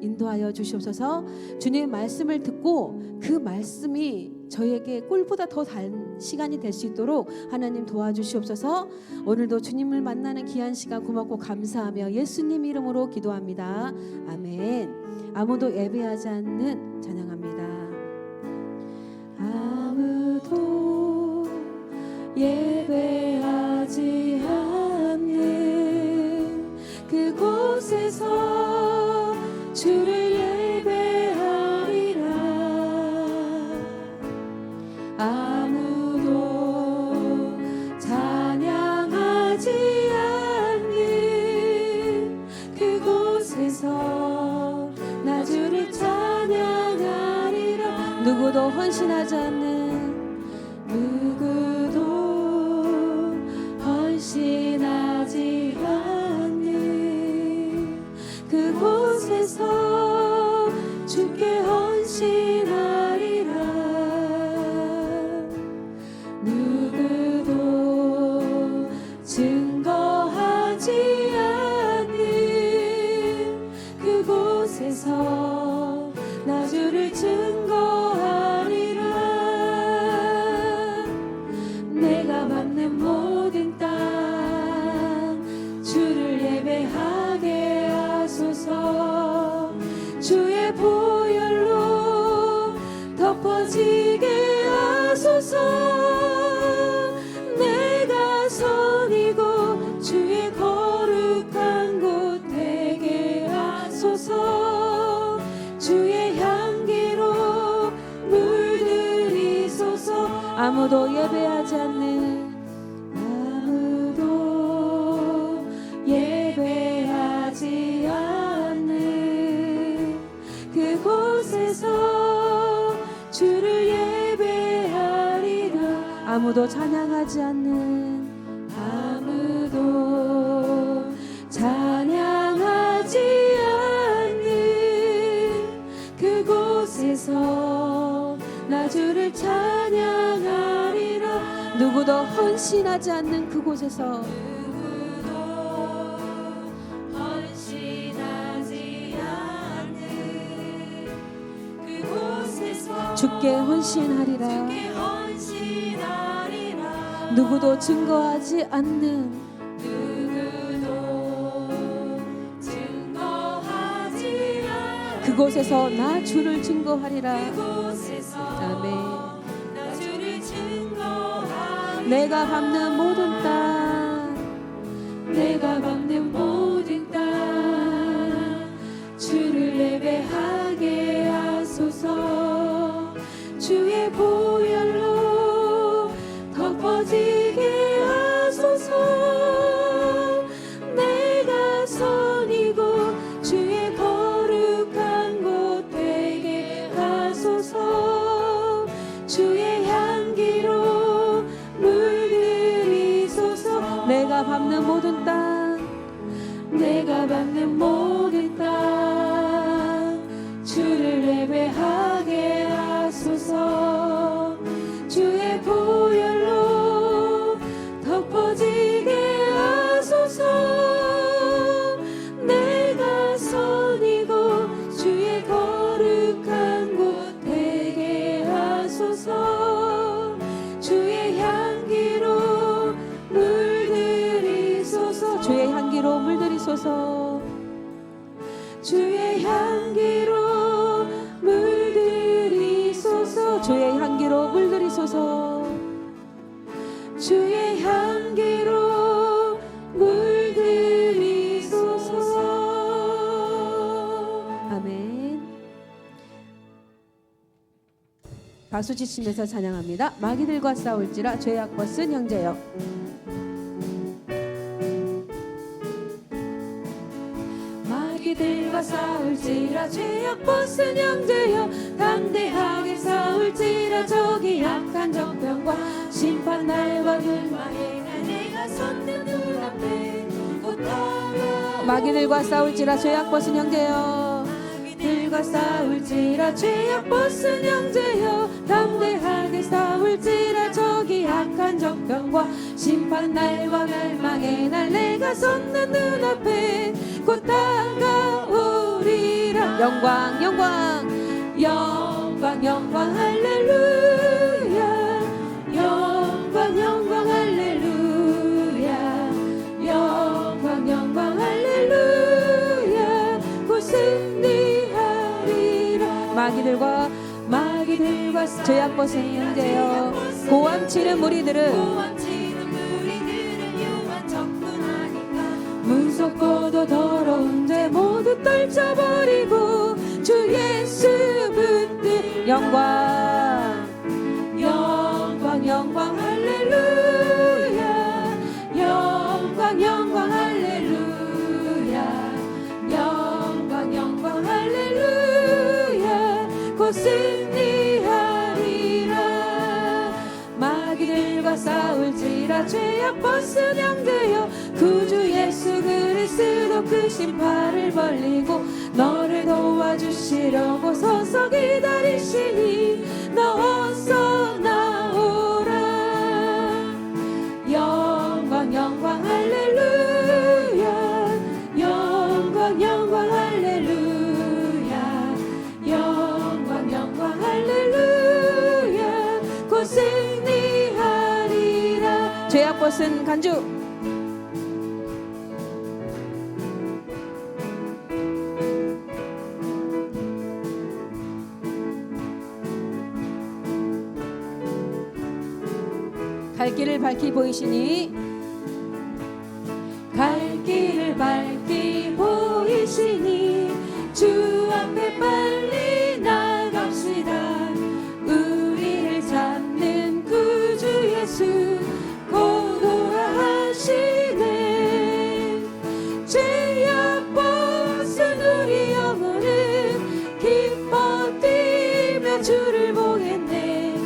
인도하여 주시옵소서. 주님의 말씀을 듣고 그 말씀이 저에게 꿀보다 더 단 시간이 될 수 있도록 하나님 도와주시옵소서. 오늘도 주님을 만나는 귀한 시간 고맙고 감사하며 예수님 이름으로 기도합니다. 아멘. 아무도 예배하지 않는 찬양합니다. 아무도 예배하지 않는 그곳에서 주를 예배하리라. 아무도 찬양하지 않는 그곳에서 나 주를 찬양하리라. 누구도 헌신하지 않는, 누구도 헌신하지 않는 그곳에서 주께 헌신하리라. 누구도 증거하지 않는 그곳에서 나 주를 증거하리라. 내가 밟는 모든 땅 주를 예배하게 하소서. 주의 보혈로 덮어지게 하소서. 내가 선이고 주의 거룩한 곳 되게 하소서. 주의 향기로 물들이소서. 아무도 예배하지 않는, 아무도 예배하지 않는 그곳에서 주를 예배하리라. 아무도 찬양하지 않는, 아무도 찬양하지 않는 그곳에서 나 주를 찬양하리라. 누구도 헌신하지 않는 그곳에서, 누구도 헌신하지 않는 그곳에서 주께 헌신하리라. 누구도 증거하지 않는, 그곳에서 나 주를 증거하리라. 아멘. 내가 밟는 모든 땅, 내가 밟는 모든 땅 주를 예배하게 하소서. 주의 보혈로 덮어지게 하소서. 내가 선이고 주의 거룩한 곳 되게 하소서. 주의 향기로 물들이소서. 내가 밟는 모든 땅, 내가 밟는 모든 땅 주를 예배하게 하소서. 주의 보혈로 덮어지게 하소서. 내가 선이고 주의 거룩한 곳 되게 하소서. 주의 향기로 물들이소서. 주의 향기로 물들이소서. 주의 향기로 물들이소서. 주의 향기로 물들이소서. 주의 향기로 물들이소서. 아멘. 박수 치시면서 찬양합니다. 마귀들과 싸울지라 죄악 벗은 형제여. 마귀들과 싸울지라 죄악 벗은 형제여. 담대하게 싸울지라 적이 약한 적병과 심판 날과 멸망의 날 내가 섰는 눈앞에 곧 다가오리라. 마귀들과 싸울지라 죄악 벗은 형제여. 마귀들과 싸울지라 죄악 벗은 형제여. 담대하게 싸울지라 적이 약한 적병과 심판 날과 멸망의 날 내가 섰는 눈앞에 곧 다가오리라. 영광 영광 영광 영광 할렐루야 영광 영광 할렐루야 영광 영광 할렐루야 곧 승리하리라 마귀들과 죄악 벗은 형제여 고함 치는 무리들은 유한 적군하니까 무섭고도 더러운 죄 모두 떨쳐버리고 주 예수 붙들 영광 영광 영광 할렐루야 영광 영광 할렐루야 영광 영광 할렐루야 곧 승리하리라 마귀들과 싸울지라 죄악 벗은 형제여 구주 예수 그리스도 크신 팔을 벌리고 너를 도와주시려고 서서 기다리시니 너 어서 나오라 영광 영광 할렐루야 영광 영광 할렐루야 영광 영광 할렐루야 곧 승리하리라 죄악 벗은 간주 갈 길을 밝히 보이시니 갈 길을 밝히 보이시니 주 앞에 빨리 나갑시다 우리를 찾는 구주 예수 곧 오라 하시네 죄악 벗은 우리 영혼은 기뻐 뛰며 주를 보겠네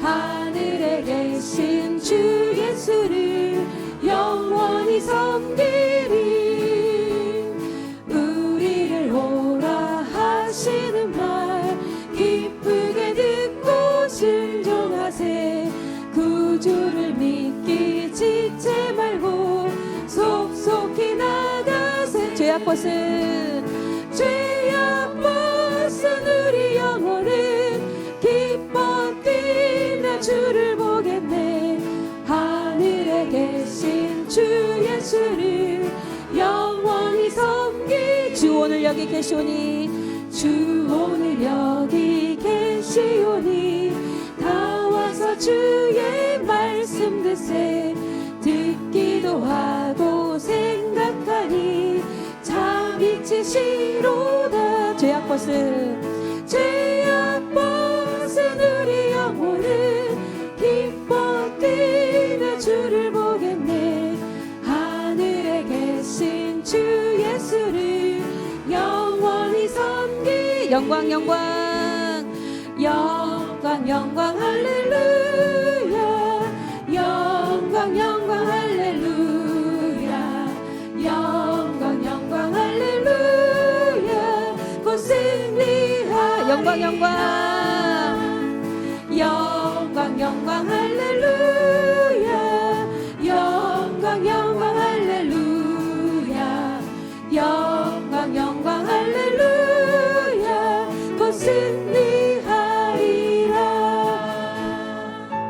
하늘에 계신 주 예수를 영원히 섬기리 우리를 오라 하시는 말 기쁘게 듣고 순종하세 구주를 믿기 지체 말고 속속히 나가세 죄악 벗은 우리 영혼은 기뻐 뛰며 주를 보겠네 하늘에 계신 주 예수를 영원히 섬기 주 오늘 여기 계시오니 주 오늘 여기 계시오니 다 와서 주의 말씀 듣기도 하고 생각하니 참 미치시로다 죄악 벗은 우리 영혼은 기뻐 뛰며 주를 보겠네 하늘에 계신 주 예수를 영원히 섬기 영광 영광 영광 영광 할렐루야 영광 영광 할렐루야 영광 영광 할렐루야 곧 승리하 영광 영광 영광 영광 할렐루야 영광 영광 할렐루야 영광 영광 할렐루야 곧 승리하리라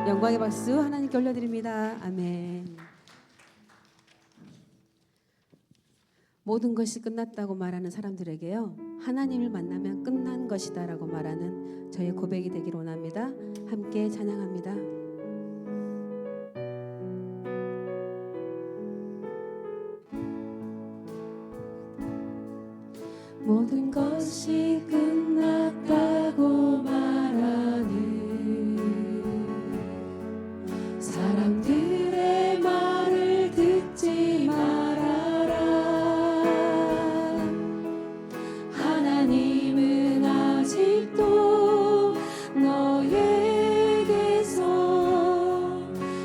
영광의 박수 하나님께 올려드립니다. 아멘. 모든 것이 끝났다고 말하는 사람들에게요 하나님을 만나면 끝난 것이다 라고 말하는 저의 고백이 되길 원합니다. 함께 찬양합니다. 모든 것이 끝났다고 말하는 사람들의 말을 듣지 말아라 하나님은 아직도 너에게서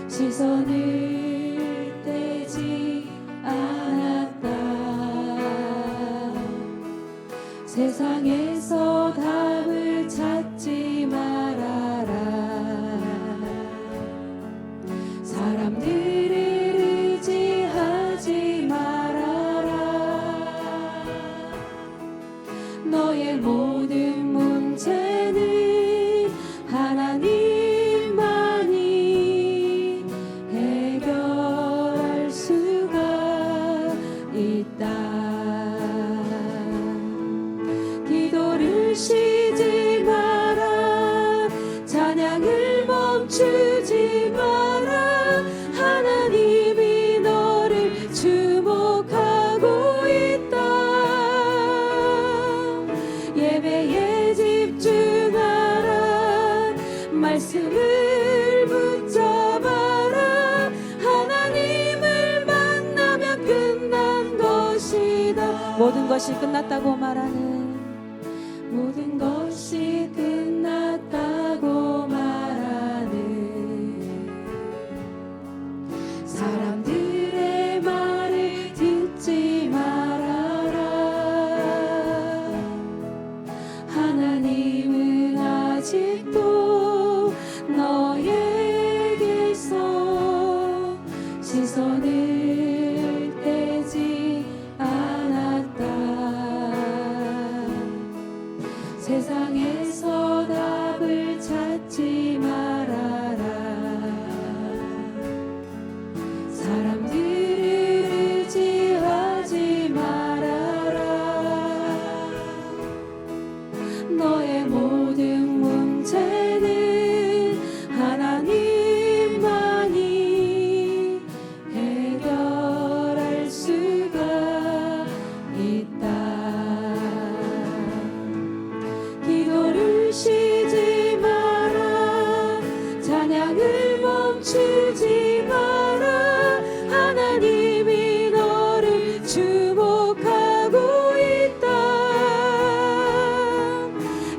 시선을 떼지 않았다 세상에서 답을 찾지 말아라 사람들을 의지하지 말아라 너의 기도를 쉬지 마라. 찬양을 멈추지 마라. 하나님이 너를 주목하고 있다. 예배에 집중하라. 말씀을 붙잡아라. 하나님을 만나면 끝난 것이다. 모든 것이 끝났다고 말하는, 모든 것이 끝났다고 말하는 사람들의 말을 듣지 말아라. 하나님은 아직도 너에게서 시선을 떼지 않았다. 세상에서 답을 찾지 말아라. 사람들을 의지하지 말아라. 너의 모든 문제는 하나님만이 해결할 수가 있다. 기도를 쉬지 마라. 찬양을 멈추지 마라. 하나님이 너를 주목하고 있다.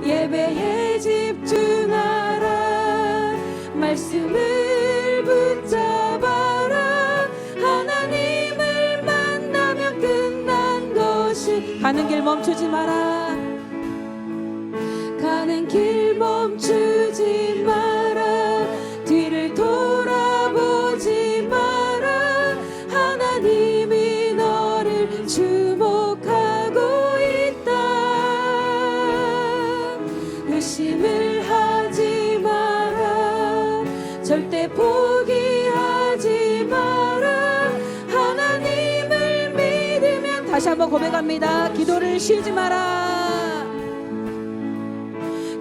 예배에 집중하라. 말씀을 붙잡아라. 하나님을 만나면 끝난 것이. 가는 길 멈추지 마라. 가는 길 멈추지 마라. 뒤를 돌아보지 마라. 하나님이 너를 주목하고 있다. 의심을 하지 마라. 절대 포기하지 마라. 하나님을 믿으면. 다시 한번 고백합니다. 기도를 쉬지 마라.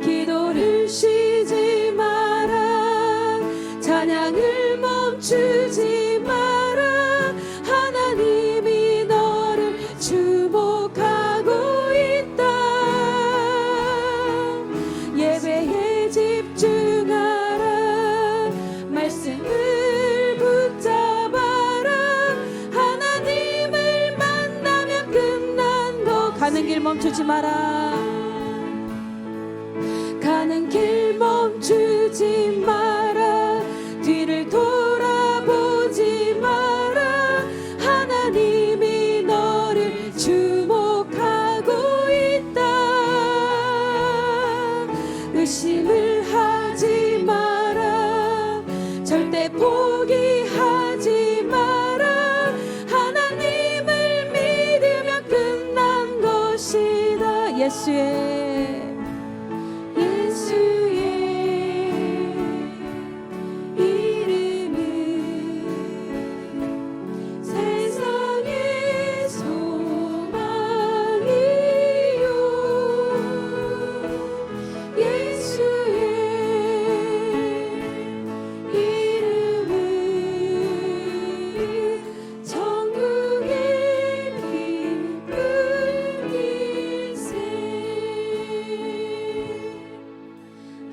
기도를 쉬지 마라. 찬양을 멈추지 마라. 하나님이 너를 주목하고 있다. 예배에 집중하라. 말씀을 붙잡아라. 하나님을 만나면 끝난 것. 가는 길 멈추지 마라. 가는 길 멈추지 마라. 뒤를 돌아보지 마라. 하나님이 너를 주목하고 있다. 의심을 하지 마라. 절대 포기하지 마라. 하나님을 믿으면 끝난 것이다. 예수의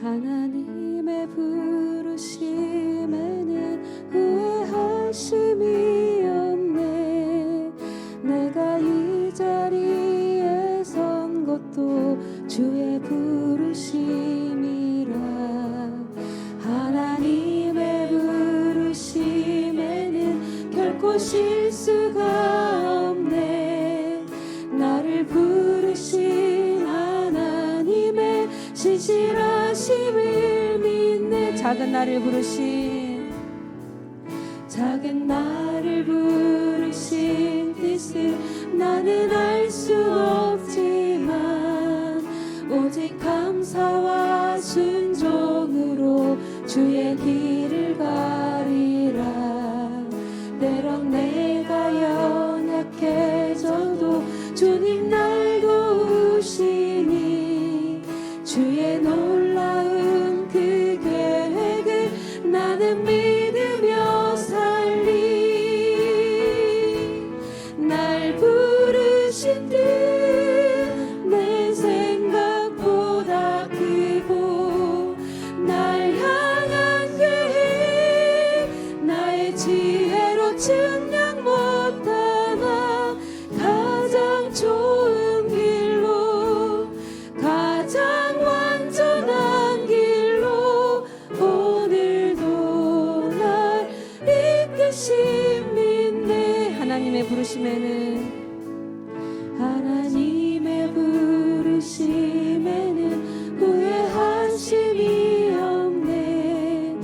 하나님의 부르심에는 후회하심이 없네. 내가 이 자리에 선 것도 주의 부르심이라. 하나님의 부르심에는 결코 실수가 없네. 나를 부르신 하나님의 신실하심을 믿네. 작은 나를 부르신, 작은 나를 부르신 뜻을 나는 알 수 없지만 오직 감사와 순종으로 주의 길을 가리라. 때론 내가 연약해져도 주님 날 도우시니 부르심에는 하나님의 부르심에는 후회하심이 없네.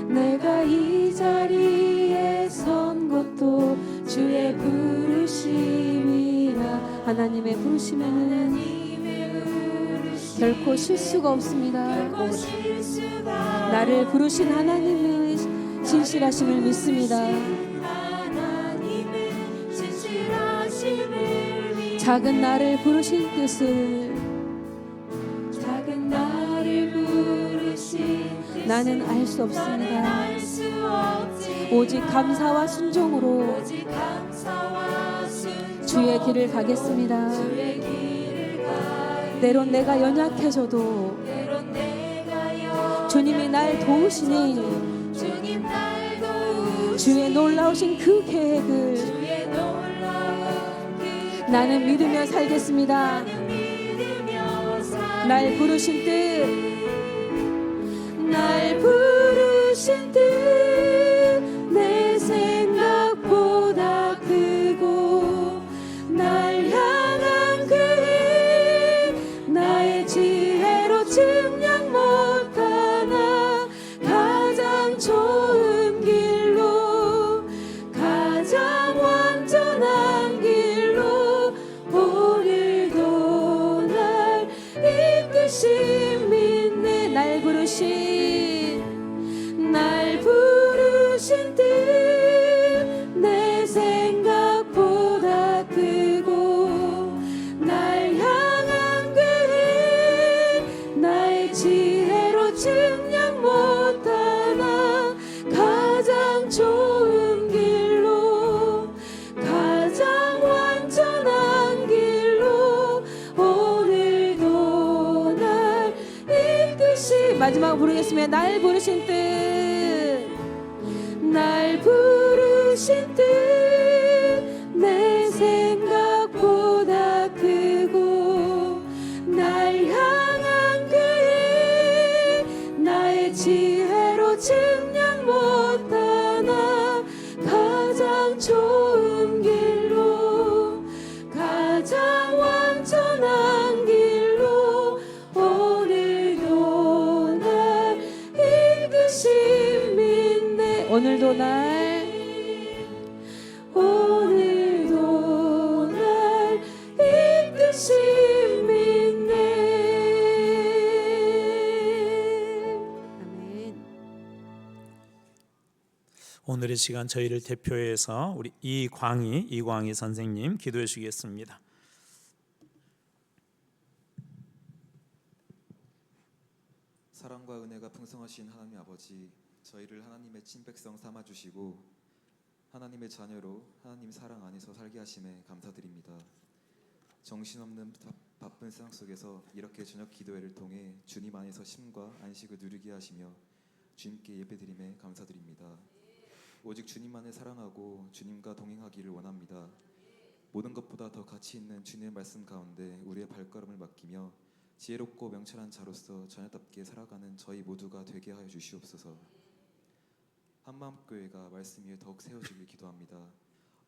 내가 이 자리에 선 것도 주의 부르심이라. 하나님의 부르심에는 결코 실수가 없습니다. 나를 부르신 하나님의 진실하심을 믿습니다. 작은 나를 부르신 뜻을 나는 알 수 없습니다. 오직 감사와 순종으로 주의 길을 가겠습니다. 때론 내가 연약해져도 주님이 날 도우시니 주의 놀라우신 그 계획을 나는 믿으며 살겠습니다. 날 부르신 뜻, 날 부르신 뜻 내 생각보다 크고 날 향한 그의 나의 지혜로 증량 못하나 가장 좋은 길로 가장 완전한 길로 오늘도 날 이끄신 믿네. 날 부르신 뜻 내 생각보다 크고 날 향한 그의 나의 지혜로 증량 못하나 가장 좋은 길로 가장 완전한 길로 오늘도 날 이끄시. 마지막 부르겠습니다. 날 부르신 뜻, 날 부르신 뜻 내 생각보다 크고 날 향한 그의 나의 지혜로 증량 못하나 가장 좋은 길로 가장 완전한 길로 오늘도 날 이끄신 믿네. 오늘도 날 이끄신 믿네. 아멘. 오늘의 시간 저희를 대표해서 우리 이광희 선생님 기도해 주시겠습니다. 사랑과 은혜가 풍성하신 하나님 아버지, 저희를 하나님의 친백성 삼아주시고 하나님의 자녀로 하나님 사랑 안에서 살게 하심에 감사드립니다. 정신없는 바쁜 세상 속에서 이렇게 저녁 기도회를 통해 주님 안에서 쉼과 안식을 누리게 하시며 주님께 예배드림에 감사드립니다. 오직 주님만을 사랑하고 주님과 동행하기를 원합니다. 모든 것보다 더 가치 있는 주님의 말씀 가운데 우리의 발걸음을 맡기며 지혜롭고 명철한 자로서 자녀답게 살아가는 저희 모두가 되게 하여 주시옵소서. 한마음교회가 말씀 위에 더욱 세워지길 기도합니다.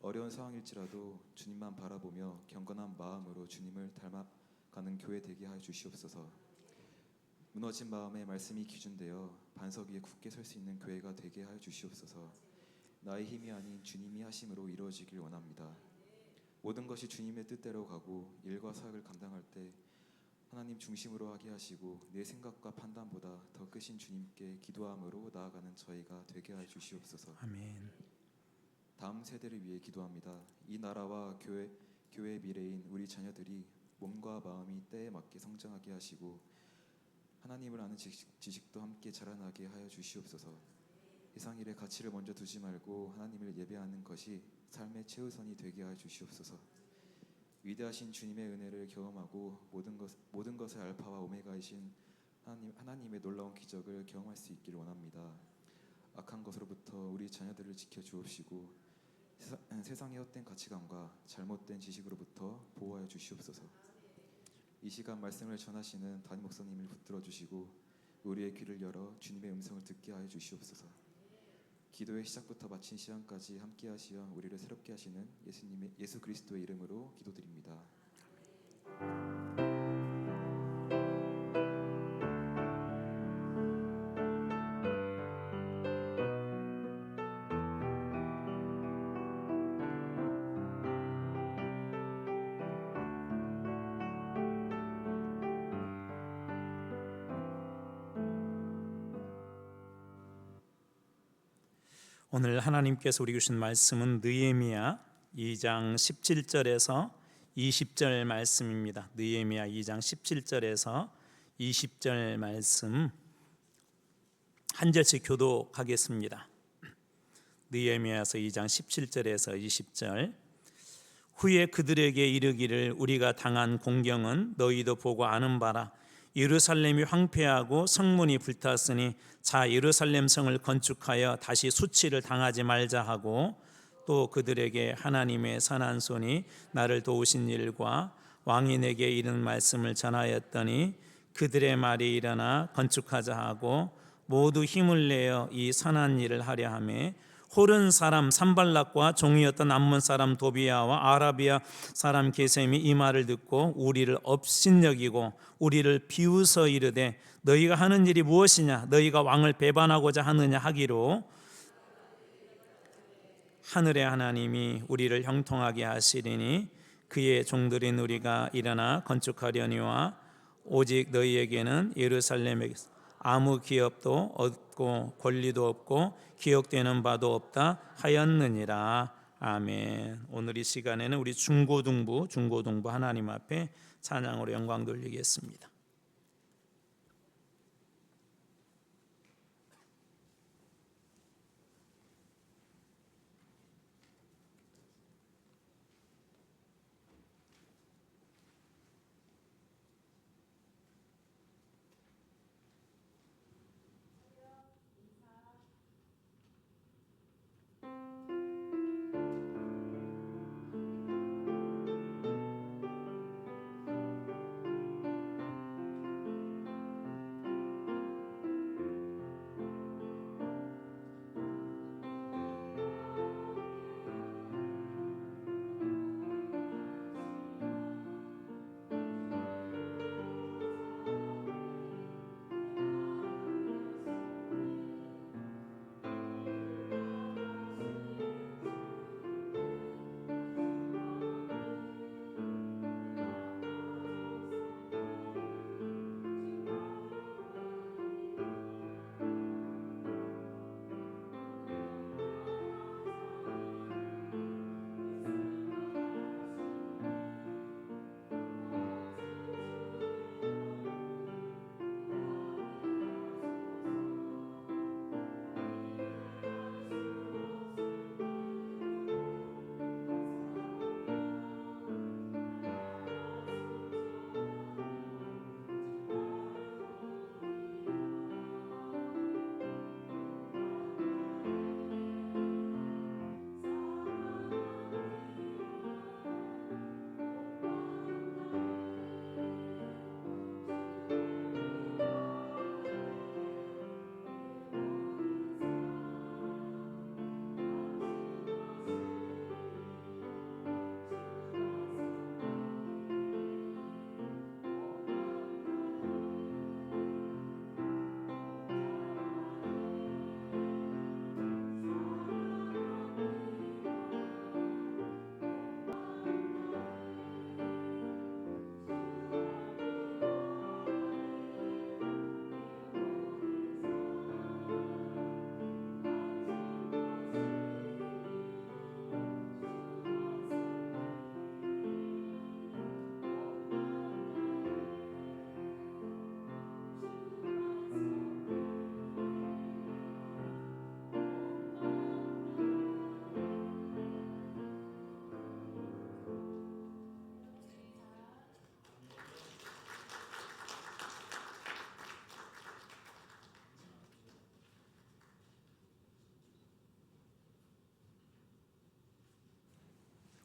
어려운 상황일지라도 주님만 바라보며 경건한 마음으로 주님을 닮아가는 교회 되게 하여 주시옵소서. 무너진 마음에 말씀이 기준되어 반석 위에 굳게 설 수 있는 교회가 되게 하여 주시옵소서. 나의 힘이 아닌 주님이 하심으로 이루어지길 원합니다. 모든 것이 주님의 뜻대로 가고 일과 사역을 감당할 때 하나님 중심으로 하게 하시고 내 생각과 판단보다 더 크신 주님께 기도함으로 나아가는 저희가 되게 하여 주시옵소서. 아멘. 다음 세대를 위해 기도합니다. 이 나라와 교회의 미래인 우리 자녀들이 몸과 마음이 때에 맞게 성장하게 하시고 하나님을 아는 지식도 함께 자라나게 하여 주시옵소서. 세상 일에 가치를 먼저 두지 말고 하나님을 예배하는 것이 삶의 최우선이 되게 하여 주시옵소서. 위대하신 주님의 은혜를 경험하고 모든 것의 알파와 오메가이신 하나님의 놀라운 기적을 경험할 수 있기를 원합니다. 악한 것으로부터 우리 자녀들을 지켜 주옵시고 세상의 헛된 가치관과 잘못된 지식으로부터 보호하여 주시옵소서. 이 시간 말씀을 전하시는 담임 목사님을 붙들어 주시고 우리의 귀를 열어 주님의 음성을 듣게 하여 주시옵소서. 기도의 시작부터 마친 시간까지 함께 하시어 우리를 새롭게 하시는 예수 그리스도의 이름으로 기도드립니다. 오늘 하나님께서 우리에게 주신 말씀은 느헤미야 2장 17절에서 20절 말씀입니다. 느헤미야 2장 17절에서 20절 말씀 한 절씩 교독하겠습니다. 느헤미야서 2장 17절에서 20절. 후에 그들에게 이르기를 우리가 당한 공경은 너희도 보고 아는 바라. 예루살렘이 황폐하고 성문이 불탔으니 자 예루살렘 성을 건축하여 다시 수치를 당하지 말자 하고, 또 그들에게 하나님의 선한 손이 나를 도우신 일과 왕이 내게 이른 말씀을 전하였더니 그들의 말이 일어나 건축하자 하고 모두 힘을 내어 이 선한 일을 하려 하며, 호른 사람 산발락과 종이었던 암몬 사람 도비야와 아라비아 사람 게셈이 이 말을 듣고 우리를 업신여기고 우리를 비웃어 이르되 너희가 하는 일이 무엇이냐, 너희가 왕을 배반하고자 하느냐 하기로, 하늘의 하나님이 우리를 형통하게 하시리니 그의 종들인 우리가 일어나 건축하려니와 오직 너희에게는 예루살렘에서 아무 기업도 없고 권리도 없고 기억되는 바도 없다 하였느니라. 아멘. 오늘 이 시간에는 우리 중고등부 하나님 앞에 찬양으로 영광 돌리겠습니다.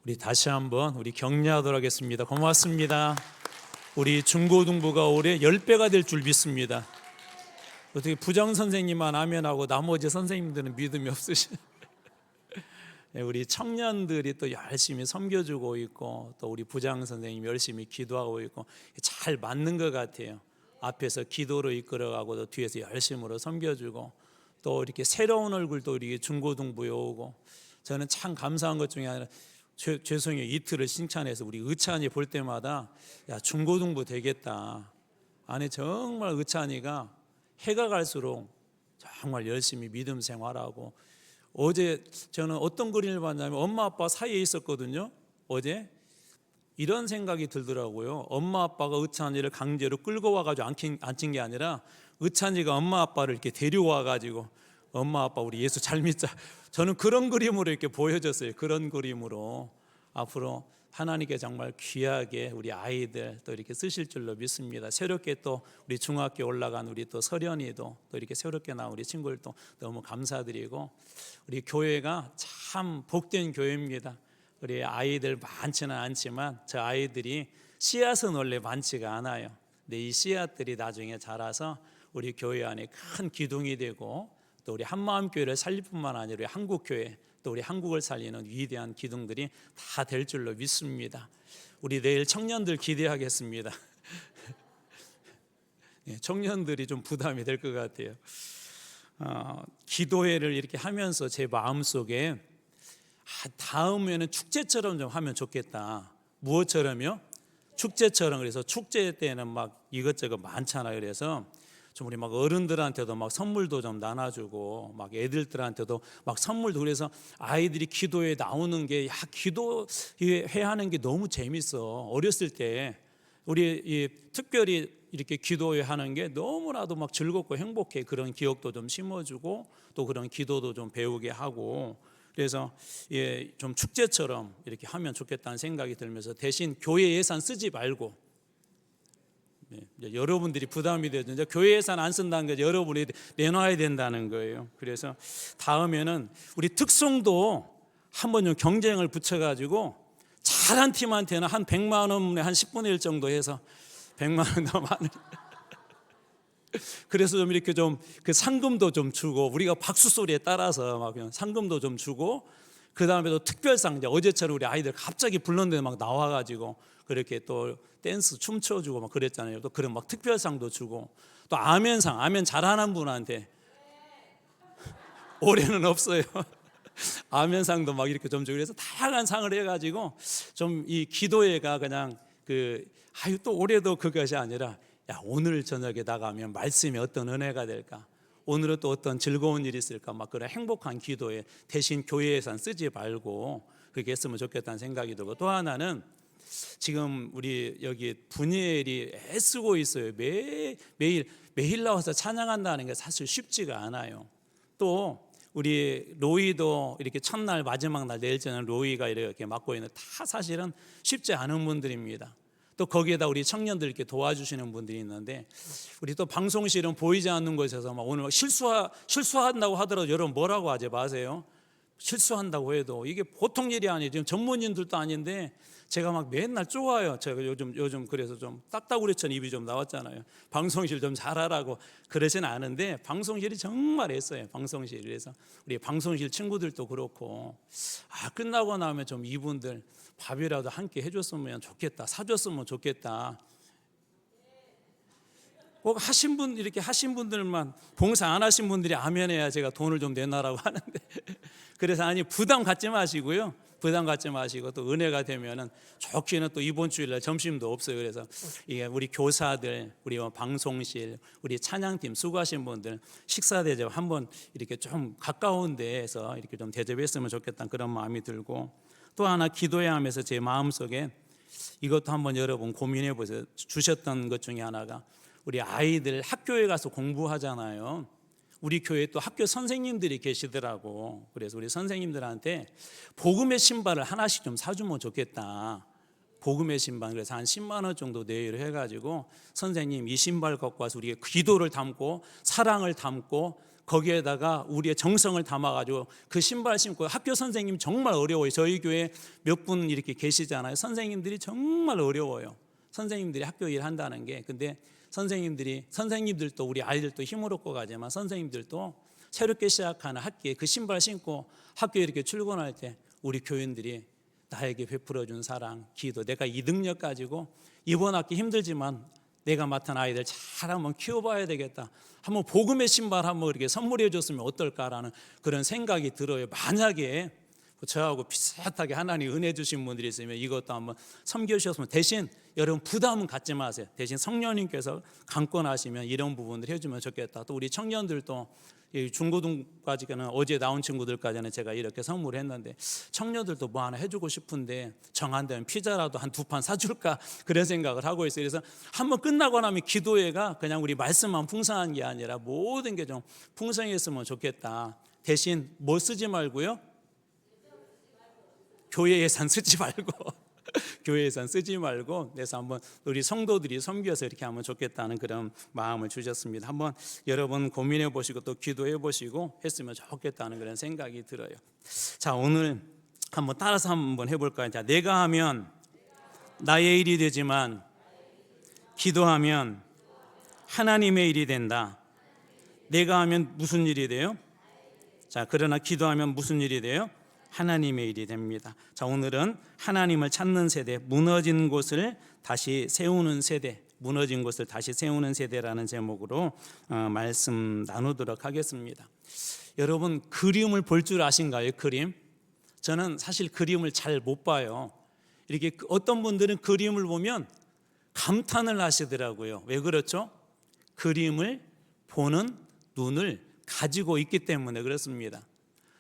우리 다시 한번 우리 격려하도록 하겠습니다. 고맙습니다. 우리 중고등부가 올해 10배가 될 줄 믿습니다. 어떻게 부장 선생님만 아멘하고 나머지 선생님들은 믿음이 없으시? 우리 청년들이 또 열심히 섬겨주고 있고 또 우리 부장 선생님 열심히 기도하고 있고 잘 맞는 것 같아요. 앞에서 기도로 이끌어가고 또 뒤에서 열심으로 섬겨주고 또 이렇게 새로운 얼굴도 이렇게 중고등부에 오고 저는 참 감사한 것 중에 하나 죄송해요. 이틀을 칭찬해서 우리 의찬이 볼 때마다 야 중고등부 되겠다. 안에 정말 의찬이가 해가 갈수록 정말 열심히 믿음 생활하고 어제 저는 어떤 그림을 봤냐면 엄마 아빠 사이에 있었거든요. 어제 이런 생각이 들더라고요. 엄마 아빠가 의찬이를 강제로 끌고 와가지고 앉힌 게 아니라 의찬이가 엄마 아빠를 이렇게 데려와가지고 엄마 아빠 우리 예수 잘 믿자. 저는 그런 그림으로 이렇게 보여졌어요. 그런 그림으로 앞으로 하나님께 정말 귀하게 우리 아이들 또 이렇게 쓰실 줄로 믿습니다. 새롭게 또 우리 중학교 올라간 우리 또 서련이도 또 이렇게 새롭게 나온 우리 친구들도 너무 감사드리고 우리 교회가 참 복된 교회입니다. 우리 아이들 많지는 않지만 저 아이들이 씨앗은 원래 많지가 않아요. 근데 이 씨앗들이 나중에 자라서 우리 교회 안에 큰 기둥이 되고 또 우리 한마음교회를 살릴 뿐만 아니라 우리 한국교회 또 우리 한국을 살리는 위대한 기둥들이 다 될 줄로 믿습니다. 우리 내일 청년들 기대하겠습니다. 청년들이 좀 부담이 될 것 같아요. 기도회를 이렇게 하면서 제 마음속에 다음에는 축제처럼 좀 하면 좋겠다. 무엇처럼요? 축제처럼. 그래서 축제 때는 막 이것저것 많잖아요. 그래서 좀 우리 막 어른들한테도 막 선물도 좀 나눠주고 막 애들한테도 막 선물도 그래서 아이들이 기도에 나오는 게 야 기도회 하는 게 너무 재밌어. 어렸을 때 우리 특별히 이렇게 기도회 하는 게 너무나도 막 즐겁고 행복해. 그런 기억도 좀 심어주고 또 그런 기도도 좀 배우게 하고 그래서 좀 축제처럼 이렇게 하면 좋겠다는 생각이 들면서 대신 교회 예산 쓰지 말고 여러분들이 부담이 되죠. 이제 교회 예산 안 쓴다는 게 여러분이 내놔야 된다는 거예요. 그래서 다음에는 우리 특송도 한번 좀 경쟁을 붙여가지고 잘한 팀한테는 한 100만 원에 한 10분의 1 정도 해서 100만 원 더 많은 그래서 좀 이렇게 좀 그 상금도 좀 주고 우리가 박수 소리에 따라서 막 그냥 상금도 좀 주고 그 다음에 또 특별상 이제 어제처럼 우리 아이들 갑자기 불렀는데 막 나와가지고 그렇게 또 댄스 춤춰주고 막 그랬잖아요. 또 그런 막 특별상도 주고 또 아멘상 아멘 잘하는 분한테 올해는 없어요. 아멘상도 막 이렇게 좀 주고 그래서 다양한 상을 해가지고 좀 이 기도회가 그냥 또 올해도 그것이 아니라 야 오늘 저녁에 나가면 말씀이 어떤 은혜가 될까 오늘은 또 어떤 즐거운 일이 있을까 막 그런 행복한 기도에 대신 교회 예산 쓰지 말고 그렇게 했으면 좋겠다는 생각이 들고 또 하나는 지금 우리 여기 분이엘이 애쓰고 있어요. 매일 나와서 찬양한다는 게 사실 쉽지가 않아요. 또 우리 로이도 이렇게 첫날 마지막 날 내일 저녁 로이가 이렇게 맡고 있는 다 사실은 쉽지 않은 분들입니다. 또 거기에다 우리 청년들 이렇게 도와주시는 분들이 있는데 우리 또 방송실은 보이지 않는 곳에서 막 오늘 실수한다고 하더라도 여러분 뭐라고 하지 마세요. 실수한다고 해도 이게 보통 일이 아니에요. 지금 전문인들도 아닌데 제가 막 맨날 쪼아요. 제가 요즘 그래서 좀 딱따구리천 입이 좀 나왔잖아요. 방송실 좀 잘하라고 그러진 않은데 방송실이 정말 애써요. 방송실. 그래서 우리 방송실 친구들도 그렇고 끝나고 나면 좀 이분들 밥이라도 함께 해줬으면 좋겠다. 사줬으면 좋겠다. 꼭 하신 분 이렇게 하신 분들만 봉사 안 하신 분들이 아멘해야 제가 돈을 좀 내놔라고 하는데 그래서 아니 부담 갖지 마시고요. 부담 갖지 마시고 또 은혜가 되면은 좋기는 또 이번 주일날 점심도 없어요. 그래서 이게 우리 교사들, 우리 방송실, 우리 찬양팀 수고하신 분들 식사 대접 한번 이렇게 좀 가까운 데에서 이렇게 좀 대접했으면 좋겠다는 그런 마음이 들고 또 하나 기도해야 하면서 제 마음속에 이것도 한번 여러분 고민해 보세요. 주셨던 것 중에 하나가 우리 아이들 학교에 가서 공부하잖아요. 우리 교회에 또 학교 선생님들이 계시더라고. 그래서 우리 선생님들한테 복음의 신발을 하나씩 좀 사주면 좋겠다. 복음의 신발 그래서 한 10만 원 정도 내외로 해가지고 선생님 이 신발 갖고 와서 우리의 기도를 담고 사랑을 담고 거기에다가 우리의 정성을 담아가지고 그 신발 신고 학교 선생님 정말 어려워요. 저희 교회 몇 분 이렇게 계시잖아요. 선생님들이 정말 어려워요. 선생님들이 학교 일 한다는 게 근데 선생님들도 우리 아이들도 힘을 얻고 가지만 선생님들도 새롭게 시작하는 학기에 그 신발 신고 학교에 이렇게 출근할 때 우리 교인들이 나에게 베풀어준 사랑, 기도, 내가 이 능력 가지고 이번 학기 힘들지만 내가 맡은 아이들 잘 한번 키워봐야 되겠다. 한번 복음의 신발 한번 이렇게 선물해 줬으면 어떨까라는 그런 생각이 들어요. 만약에 저하고 비슷하게 하나님 은혜 주신 분들이 있으면 이것도 한번 섬겨주셨으면, 대신 여러분 부담은 갖지 마세요. 대신 성령님께서 강권하시면 이런 부분들 해주면 좋겠다. 또 우리 청년들도 중고등까지는 어제 나온 친구들까지는 제가 이렇게 선물했는데 청년들도 뭐 하나 해주고 싶은데 정 안 되면 피자라도 한 2판 사줄까 그런 생각을 하고 있어요. 그래서 한번 끝나고 나면 기도회가 그냥 우리 말씀만 풍성한 게 아니라 모든 게 좀 풍성했으면 좋겠다. 대신 뭐 쓰지 말고요, 교회 예산 쓰지 말고 교회 예산 쓰지 말고, 그래서 한번 우리 성도들이 섬겨서 이렇게 하면 좋겠다는 그런 마음을 주셨습니다. 한번 여러분 고민해 보시고 또 기도해 보시고 했으면 좋겠다는 그런 생각이 들어요. 자, 오늘 한번 따라서 한번 해볼까요? 자, 내가 하면 나의 일이 되지만 기도하면 하나님의 일이 된다. 내가 하면 무슨 일이 돼요? 자, 그러나 기도하면 무슨 일이 돼요? 하나님의 일이 됩니다. 자, 오늘은 하나님을 찾는 세대, 무너진 곳을 다시 세우는 세대, 무너진 곳을 다시 세우는 세대라는 제목으로 말씀 나누도록 하겠습니다. 여러분, 그림을 볼 줄 아신가요? 그림? 저는 사실 그림을 잘 못 봐요. 이렇게 어떤 분들은 그림을 보면 감탄을 하시더라고요. 왜 그렇죠? 그림을 보는 눈을 가지고 있기 때문에 그렇습니다.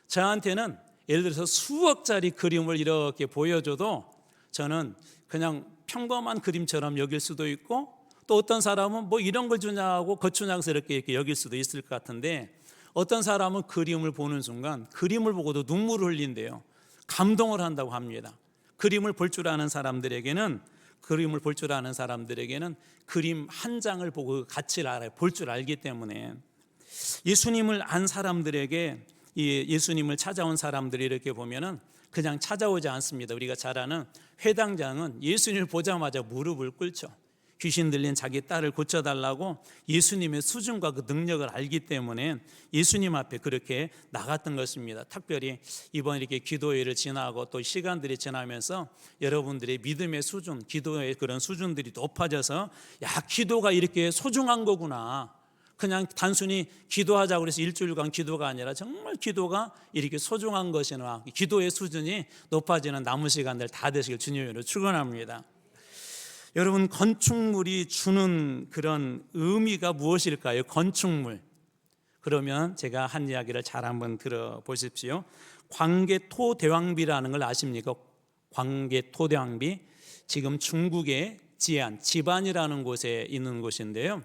저한테는 예를 들어서 수억짜리 그림을 이렇게 보여줘도 저는 그냥 평범한 그림처럼 여길 수도 있고, 또 어떤 사람은 뭐 이런 걸 주냐고 거추장스럽게 이렇게 여길 수도 있을 것 같은데, 어떤 사람은 그림을 보는 순간 그림을 보고도 눈물을 흘린대요. 감동을 한다고 합니다. 그림을 볼 줄 아는 사람들에게는 그림 한 장을 보고 가치를 알아요. 볼 줄 알기 때문에. 예수님을 안 사람들에게, 예수님을 찾아온 사람들이 이렇게 보면은 그냥 찾아오지 않습니다. 우리가 잘 아는 회당장은 예수님을 보자마자 무릎을 꿇죠. 귀신 들린 자기 딸을 고쳐달라고 예수님의 수준과 그 능력을 알기 때문에 예수님 앞에 그렇게 나갔던 것입니다. 특별히 이번 이렇게 기도회를 지나고 또 시간들이 지나면서 여러분들의 믿음의 수준, 기도의 그런 수준들이 높아져서, 야, 기도가 이렇게 소중한 거구나. 그냥 단순히 기도하자고 해서 일주일간 기도가 아니라 정말 기도가 이렇게 소중한 것이나 기도의 수준이 높아지는 남은 시간들 다 되시길 주님으로 축원합니다. 여러분, 건축물이 주는 그런 의미가 무엇일까요? 건축물. 그러면 제가 한 이야기를 잘 한번 들어보십시오. 광개토대왕비라는 걸 아십니까? 광개토대왕비. 지금 중국의 지안이라는 곳에 있는 곳인데요.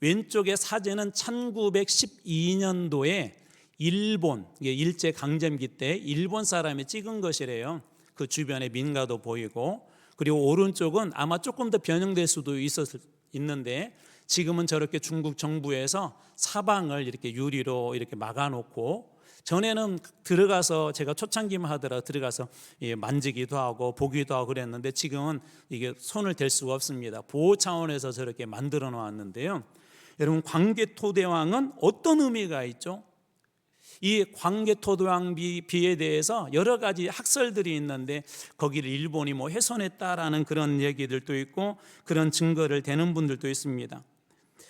왼쪽의 사진은 1912년도에 일본, 일제강점기 때 일본 사람이 찍은 것이래요. 그 주변에 민가도 보이고, 그리고 오른쪽은 아마 조금 더 변형될 수도 있는데 지금은 저렇게 중국 정부에서 사방을 이렇게 유리로 이렇게 막아놓고, 전에는 들어가서 제가 초창기만 하더라도 들어가서 만지기도 하고 보기도 하고 그랬는데 지금은 이게 손을 댈 수가 없습니다. 보호 차원에서 저렇게 만들어 놓았는데요. 여러분, 광개토대왕은 어떤 의미가 있죠? 이 광개토대왕비에 대해서 여러 가지 학설들이 있는데 거기를 일본이 뭐 훼손했다라는 그런 얘기들도 있고 그런 증거를 대는 분들도 있습니다.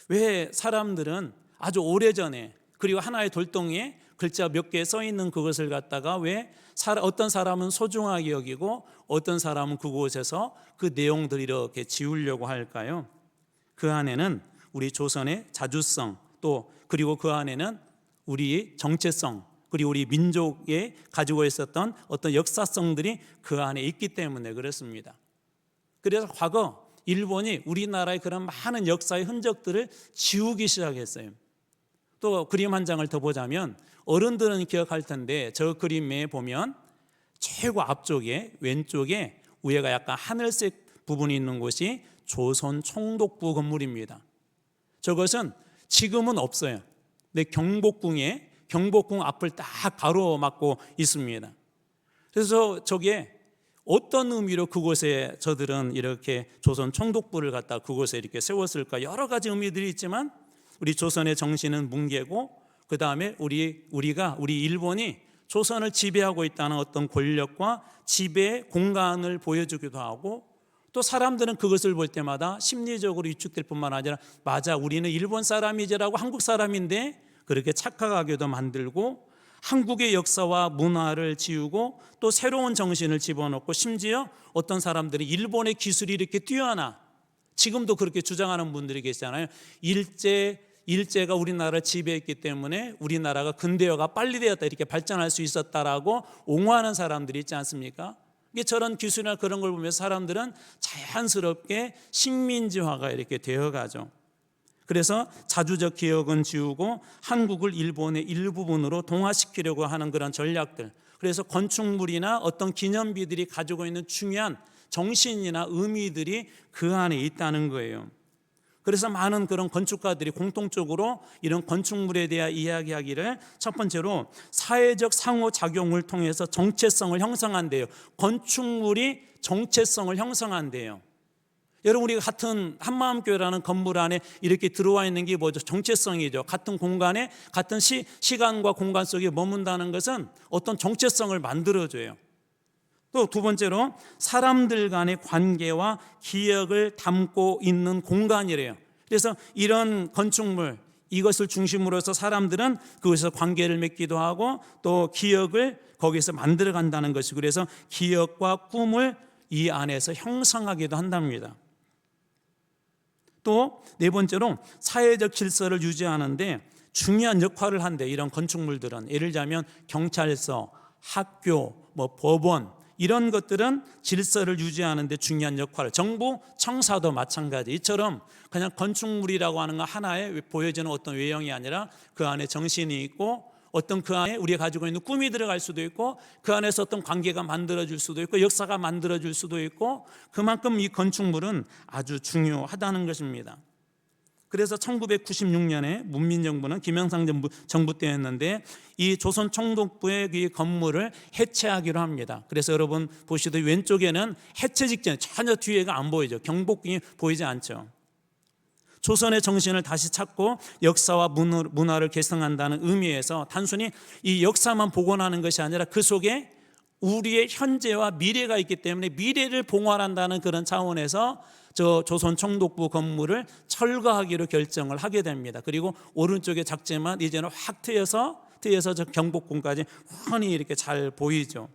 왜 사람들은 아주 오래전에, 그리고 하나의 돌덩이에 글자 몇 개 써 있는 그것을 갖다가 왜 어떤 사람은 소중하게 여기고 어떤 사람은 그곳에서 그 내용들을 이렇게 지우려고 할까요? 그 안에는 우리 조선의 자주성, 또 그리고 그 안에는 우리 정체성, 그리고 우리 민족에 가지고 있었던 어떤 역사성들이 그 안에 있기 때문에 그렇습니다. 그래서 과거 일본이 우리나라의 그런 많은 역사의 흔적들을 지우기 시작했어요. 또 그림 한 장을 더 보자면 어른들은 기억할 텐데, 저 그림에 보면 최고 앞쪽에 왼쪽에 위에가 약간 하늘색 부분이 있는 곳이 조선 총독부 건물입니다. 저것은 지금은 없어요. 근데 경복궁 앞을 딱 가로막고 있습니다. 그래서 저게 어떤 의미로 그곳에 저들은 이렇게 조선 총독부를 갖다 그곳에 이렇게 세웠을까? 여러 가지 의미들이 있지만 우리 조선의 정신은 뭉개고 그 다음에 우리 일본이 조선을 지배하고 있다는 어떤 권력과 지배의 공간을 보여주기도 하고, 또 사람들은 그것을 볼 때마다 심리적으로 위축될 뿐만 아니라 맞아, 우리는 일본 사람이지라고 한국 사람인데 그렇게 착각하게도 만들고, 한국의 역사와 문화를 지우고 또 새로운 정신을 집어넣고, 심지어 어떤 사람들이 일본의 기술이 이렇게 뛰어나, 지금도 그렇게 주장하는 분들이 계시잖아요. 일제가 우리나라를 지배했기 때문에 우리나라가 근대화가 빨리 되었다, 이렇게 발전할 수 있었다라고 옹호하는 사람들이 있지 않습니까? 이게 저런 기술이나 그런 걸 보면서 사람들은 자연스럽게 식민지화가 이렇게 되어가죠. 그래서 자주적 기억은 지우고 한국을 일본의 일부분으로 동화시키려고 하는 그런 전략들, 그래서 건축물이나 어떤 기념비들이 가지고 있는 중요한 정신이나 의미들이 그 안에 있다는 거예요. 그래서 많은 그런 건축가들이 공통적으로 이런 건축물에 대한 이야기하기를, 첫 번째로 사회적 상호작용을 통해서 정체성을 형성한대요. 건축물이 정체성을 형성한대요. 여러분, 우리가 같은 한마음교회라는 건물 안에 이렇게 들어와 있는 게 뭐죠? 정체성이죠. 같은 공간에, 같은 시간과 공간 속에 머문다는 것은 어떤 정체성을 만들어줘요. 또 두 번째로 사람들 간의 관계와 기억을 담고 있는 공간이래요. 그래서 이런 건축물, 이것을 중심으로 해서 사람들은 그것에서 관계를 맺기도 하고 또 기억을 거기서 만들어 간다는 것이고, 그래서 기억과 꿈을 이 안에서 형성하기도 한답니다. 또 네 번째로 사회적 질서를 유지하는데 중요한 역할을 한대. 이런 건축물들은 예를 들자면 경찰서, 학교, 법원, 이런 것들은 질서를 유지하는 데 중요한 역할을, 정부, 청사도 마찬가지. 이처럼 그냥 건축물이라고 하는 것 하나에 보여지는 어떤 외형이 아니라 그 안에 정신이 있고, 어떤 그 안에 우리가 가지고 있는 꿈이 들어갈 수도 있고, 그 안에서 어떤 관계가 만들어질 수도 있고, 역사가 만들어질 수도 있고, 그만큼 이 건축물은 아주 중요하다는 것입니다. 그래서 1996년에 문민정부는 김영삼 정부 때였는데 이 조선 총독부의 이 건물을 해체하기로 합니다. 그래서 여러분 보시듯 왼쪽에는 해체 직전에 전혀 뒤에가 안 보이죠. 경복궁이 보이지 않죠. 조선의 정신을 다시 찾고 역사와 문화를 계승한다는 의미에서 단순히 이 역사만 복원하는 것이 아니라 그 속에 우리의 현재와 미래가 있기 때문에 미래를 봉헌한다는 그런 차원에서 저 조선 총독부 건물을 철거하기로 결정을 하게 됩니다. 그리고 오른쪽에 작지만 이제는 확 트여서 저 경복궁까지 훤히 이렇게 잘 보이죠.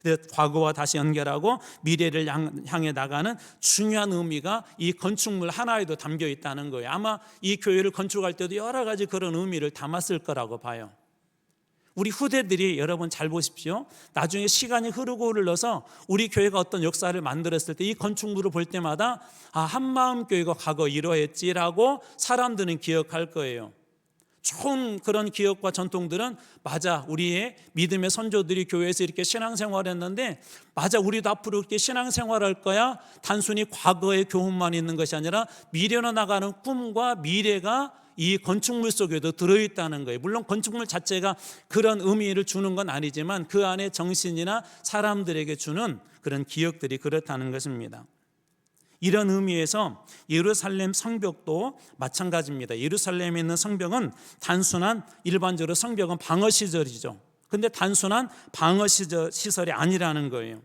그래서 과거와 다시 연결하고 미래를 향해 나가는 중요한 의미가 이 건축물 하나에도 담겨 있다는 거예요. 아마 이 교회를 건축할 때도 여러 가지 그런 의미를 담았을 거라고 봐요. 우리 후대들이 여러분 잘 보십시오. 나중에 시간이 흐르고 흘러서 우리 교회가 어떤 역사를 만들었을 때 이 건축물을 볼 때마다 한마음교회가 과거 이러했지라고 사람들은 기억할 거예요. 좋은 그런 기억과 전통들은 맞아, 우리의 믿음의 선조들이 교회에서 이렇게 신앙생활했는데 맞아, 우리도 앞으로 이렇게 신앙생활할 거야. 단순히 과거의 교훈만 있는 것이 아니라 미래로 나가는 꿈과 미래가 이 건축물 속에도 들어있다는 거예요. 물론 건축물 자체가 그런 의미를 주는 건 아니지만 그 안에 정신이나 사람들에게 주는 그런 기억들이 그렇다는 것입니다. 이런 의미에서 예루살렘 성벽도 마찬가지입니다. 예루살렘에 있는 성벽은 단순한, 일반적으로 성벽은 방어시설이죠. 그런데 단순한 방어시설이 아니라는 거예요.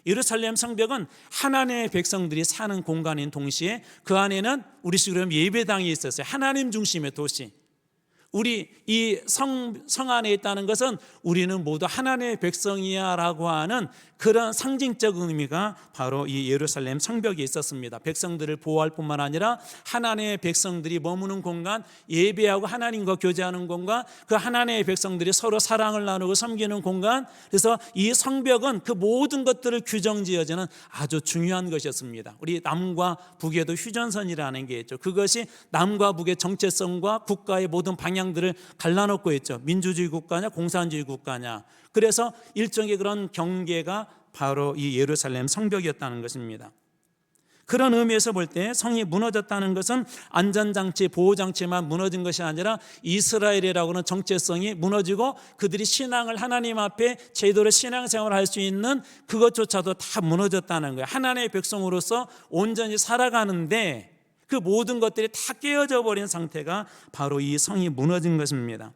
예루살렘 성벽은 하나님의 백성들이 사는 공간인 동시에 그 안에는 우리 식으로 예배당이 있었어요. 하나님 중심의 도시. 우리 이 성 안에 있다는 것은 우리는 모두 하나님의 백성이야 라고 하는 그런 상징적 의미가 바로 이 예루살렘 성벽에 있었습니다. 백성들을 보호할 뿐만 아니라 하나님의 백성들이 머무는 공간, 예배하고 하나님과 교제하는 공간, 그 하나님의 백성들이 서로 사랑을 나누고 섬기는 공간. 그래서 이 성벽은 그 모든 것들을 규정지어지는 아주 중요한 것이었습니다. 우리 남과 북에도 휴전선이라는 게 있죠. 그것이 남과 북의 정체성과 국가의 모든 방향들을 갈라놓고 있죠. 민주주의 국가냐 공산주의 국가냐. 그래서 일종의 그런 경계가 바로 이 예루살렘 성벽이었다는 것입니다. 그런 의미에서 볼 때 성이 무너졌다는 것은 안전장치, 보호장치만 무너진 것이 아니라 이스라엘이라고 하는 정체성이 무너지고 그들이 신앙을 하나님 앞에 제대로 신앙생활을 할 수 있는 그것조차도 다 무너졌다는 거예요. 하나님의 백성으로서 온전히 살아가는데 그 모든 것들이 다 깨어져 버린 상태가 바로 이 성이 무너진 것입니다.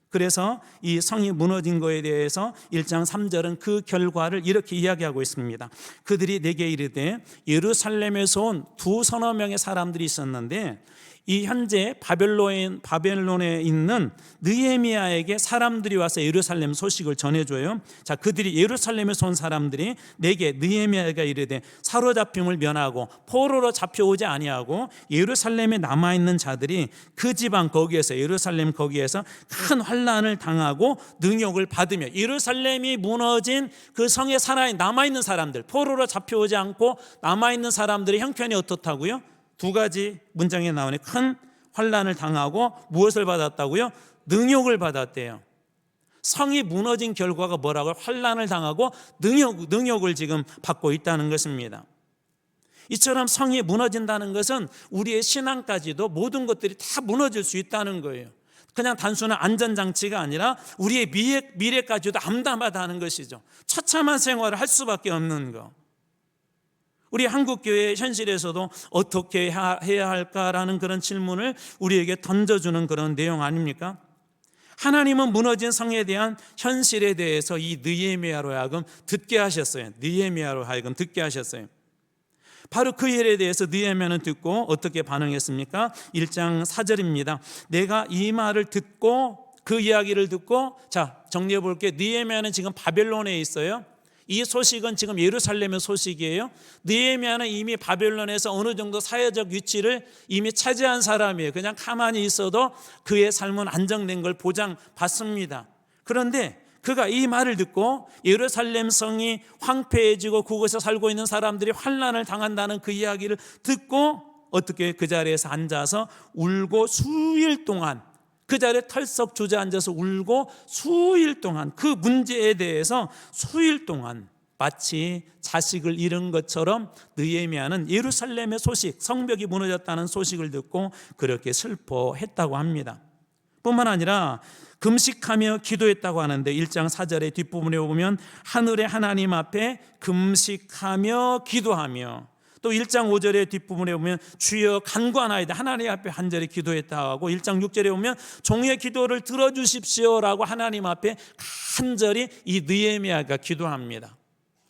그래서 이 성이 무너진 것에 대해서 1장 3절은 그 결과를 이렇게 이야기하고 있습니다. 그들이 내게 이르되 예루살렘에서 온 2-3 명의 사람들이 있었는데 이 현재 바벨론에 있는 느헤미야에게 사람들이 와서 예루살렘 소식을 전해줘요. 자, 그들이 예루살렘에서 온 사람들이 내게 느헤미야가 이르되 사로잡힘을 면하고 포로로 잡혀오지 아니하고 예루살렘에 남아있는 자들이 그 지방 거기에서 예루살렘 거기에서 큰 환난을 당하고 능욕을 받으며 예루살렘이 무너진 그 성에 남아있는 사람들, 포로로 잡혀오지 않고 남아있는 사람들의 형편이 어떻다고요? 2가지 문장에 나오네. 큰 환난을 당하고 무엇을 받았다고요? 능욕을 받았대요. 성이 무너진 결과가 뭐라고요? 환난을 당하고 능욕을 지금 받고 있다는 것입니다. 이처럼 성이 무너진다는 것은 우리의 신앙까지도 모든 것들이 다 무너질 수 있다는 거예요. 그냥 단순한 안전장치가 아니라 우리의 미래까지도 암담하다는 것이죠. 처참한 생활을 할 수밖에 없는 거. 우리 한국교회 현실에서도 어떻게 해야 할까라는 그런 질문을 우리에게 던져주는 그런 내용 아닙니까? 하나님은 무너진 성에 대한 현실에 대해서 이 느헤미야로 하여금 듣게 하셨어요. 느헤미야로 하여금 듣게 하셨어요. 바로 그 일에 대해서 느헤미야는 듣고 어떻게 반응했습니까? 1장 4절입니다. 내가 이 말을 듣고 그 이야기를 듣고, 자, 정리해 볼게요. 느헤미야는 지금 바벨론에 있어요. 이 소식은 지금 예루살렘의 소식이에요. 느헤미야는 이미 바벨론에서 어느 정도 사회적 위치를 이미 차지한 사람이에요. 그냥 가만히 있어도 그의 삶은 안정된 걸 보장받습니다. 그런데 그가 이 말을 듣고 예루살렘 성이 황폐해지고 그곳에 살고 있는 사람들이 환난을 당한다는 그 이야기를 듣고 어떻게 그 자리에서 앉아서 울고 수일 동안 그 자리에 털썩 주저앉아서 울고 수일 동안 그 문제에 대해서 수일 동안 마치 자식을 잃은 것처럼 느헤미야는 예루살렘의 소식, 성벽이 무너졌다는 소식을 듣고 그렇게 슬퍼했다고 합니다. 뿐만 아니라 금식하며 기도했다고 하는데 1장 4절의 뒷부분에 보면 하늘의 하나님 앞에 금식하며 기도하며, 또 1장 5절의 뒷부분에 보면 주여 간구하나이다 하나님 앞에 한절히 기도했다고 하고, 1장 6절에 보면 종의 기도를 들어주십시오라고 하나님 앞에 간절히 이 느헤미야가 기도합니다.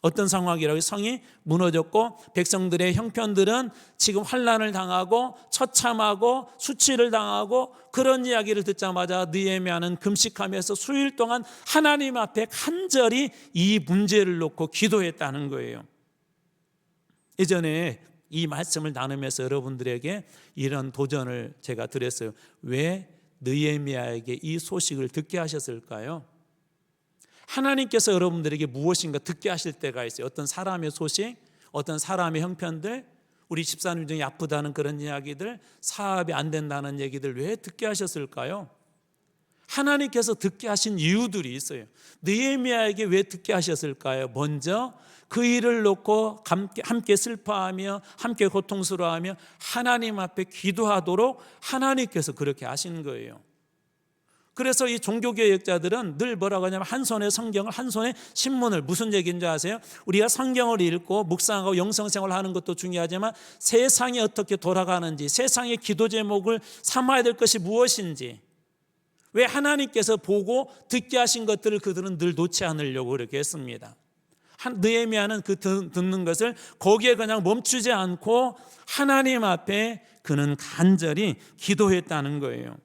어떤 상황이라고? 성이 무너졌고 백성들의 형편들은 지금 환난을 당하고 처참하고 수치를 당하고, 그런 이야기를 듣자마자 느헤미야는 금식하면서 수일 동안 하나님 앞에 간절히 이 문제를 놓고 기도했다는 거예요. 예전에 이 말씀을 나누면서 여러분들에게 이런 도전을 제가 드렸어요. 왜 느헤미야에게 이 소식을 듣게 하셨을까요? 하나님께서 여러분들에게 무엇인가 듣게 하실 때가 있어요. 어떤 사람의 소식, 어떤 사람의 형편들, 우리 집사님 중에 아프다는 그런 이야기들, 사업이 안 된다는 얘기들 왜 듣게 하셨을까요? 하나님께서 듣게 하신 이유들이 있어요. 느헤미야에게 왜 듣게 하셨을까요? 먼저 그 일을 놓고 함께 슬퍼하며 함께 고통스러워하며 하나님 앞에 기도하도록 하나님께서 그렇게 하신 거예요. 그래서 이 종교개혁자들은 늘 뭐라고 하냐면 한 손에 성경을, 한 손에 신문을, 무슨 얘기인지 아세요? 우리가 성경을 읽고 묵상하고 영성생활을 하는 것도 중요하지만 세상이 어떻게 돌아가는지, 세상의 기도 제목을 삼아야 될 것이 무엇인지, 왜 하나님께서 보고 듣게 하신 것들을 그들은 늘 놓지 않으려고 그렇게 했습니다. 느헤미야는 그 듣는 것을 거기에 그냥 멈추지 않고 하나님 앞에 그는 간절히 기도했다는 거예요.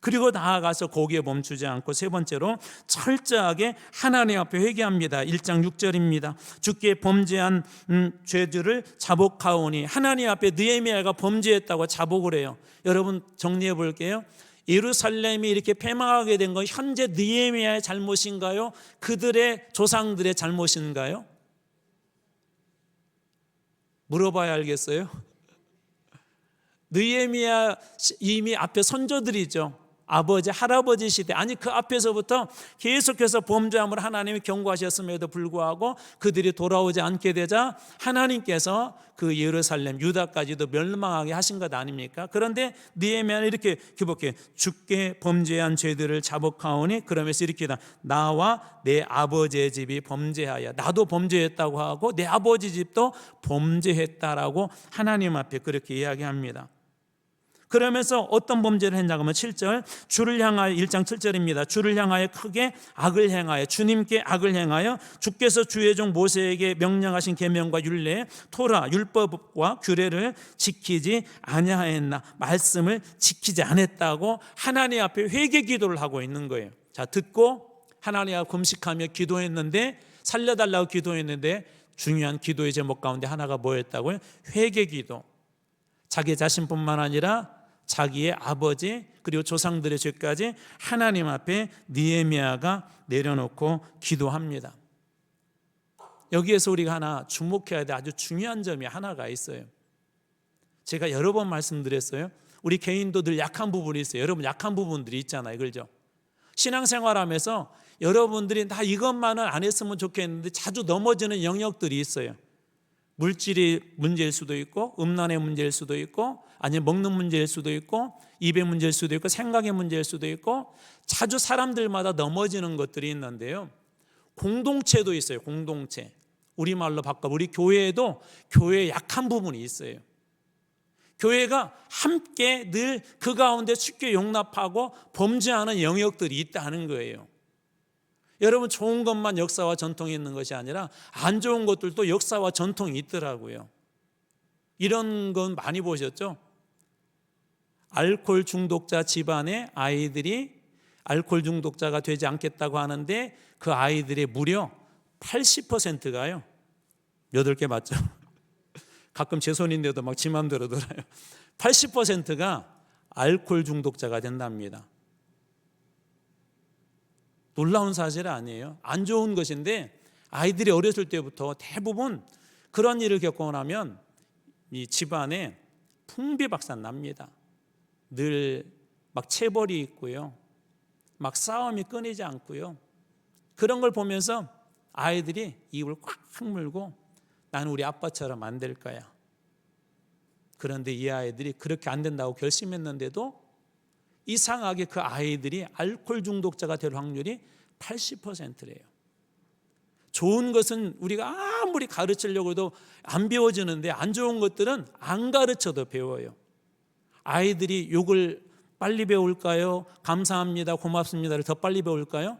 그리고 나아가서 거기에 멈추지 않고 세 번째로 철저하게 하나님 앞에 회개합니다. 1장 6절입니다. 주께 범죄한 죄들을 자복하오니, 하나님 앞에 느헤미야가 범죄했다고 자복을 해요. 여러분 정리해 볼게요. 예루살렘이 이렇게 패망하게 된 건 현재 느헤미야의 잘못인가요? 그들의 조상들의 잘못인가요? 물어봐야 알겠어요. 느헤미야 이미 앞에 선조들이죠. 아버지, 할아버지 시대, 아니 그 앞에서부터 계속해서 범죄함을 하나님이 경고하셨음에도 불구하고 그들이 돌아오지 않게 되자 하나님께서 그 예루살렘, 유다까지도 멸망하게 하신 것 아닙니까? 그런데 느헤미야는 이렇게 기복해, 주께 범죄한 죄들을 자복하오니, 그러면서 이렇게 나와 내 아버지의 집이 범죄하여, 나도 범죄했다고 하고 내 아버지 집도 범죄했다라고 하나님 앞에 그렇게 이야기합니다. 그러면서 어떤 범죄를 했냐고 하면 7절, 주를 향하여, 1장 7절입니다. 주를 향하여 크게 악을 행하여, 주님께 악을 행하여 주께서 주의 종 모세에게 명령하신 계명과 율례, 토라, 율법과 규례를 지키지 아니하였나, 말씀을 지키지 않았다고 하나님 앞에 회개 기도를 하고 있는 거예요. 자, 듣고 하나님 앞에 금식하며 기도했는데, 살려달라고 기도했는데 중요한 기도의 제목 가운데 하나가 뭐였다고요? 회개 기도. 자기 자신뿐만 아니라 자기의 아버지 그리고 조상들의 죄까지 하나님 앞에 느헤미야가 내려놓고 기도합니다. 여기에서 우리가 하나 주목해야 될 아주 중요한 점이 하나가 있어요. 제가 여러 번 말씀드렸어요. 우리 개인도 늘 약한 부분이 있어요. 여러분 약한 부분들이 있잖아요. 그렇죠? 신앙생활하면서 여러분들이 나 이것만은 안 했으면 좋겠는데 자주 넘어지는 영역들이 있어요. 물질이 문제일 수도 있고, 음란의 문제일 수도 있고, 아니면 먹는 문제일 수도 있고, 입의 문제일 수도 있고, 생각의 문제일 수도 있고, 자주 사람들마다 넘어지는 것들이 있는데요. 공동체도 있어요. 공동체. 우리말로 바꿔, 우리 교회에도 교회에 약한 부분이 있어요. 교회가 함께 늘 그 가운데 쉽게 용납하고 범죄하는 영역들이 있다는 거예요. 여러분, 좋은 것만 역사와 전통이 있는 것이 아니라 안 좋은 것들도 역사와 전통이 있더라고요. 이런 건 많이 보셨죠? 알코올 중독자 집안의 아이들이 알코올 중독자가 되지 않겠다고 하는데 그 아이들의 무려 80%가요. 8개 맞죠? 가끔 제 손인데도 막 지 맘대로 들어요. 80%가 알코올 중독자가 된답니다. 놀라운 사실 아니에요. 안 좋은 것인데 아이들이 어렸을 때부터 대부분 그런 일을 겪고 나면 이 집안에 풍비박산 납니다. 늘 막 체벌이 있고요. 막 싸움이 끊이지 않고요. 그런 걸 보면서 아이들이 입을 꽉 물고 나는 우리 아빠처럼 안 될 거야. 그런데 이 아이들이 그렇게 안 된다고 결심했는데도 이상하게 그 아이들이 알코올 중독자가 될 확률이 80%래요. 좋은 것은 우리가 아무리 가르치려고 해도 안 배워지는데 안 좋은 것들은 안 가르쳐도 배워요. 아이들이 욕을 빨리 배울까요? 감사합니다, 고맙습니다를 더 빨리 배울까요?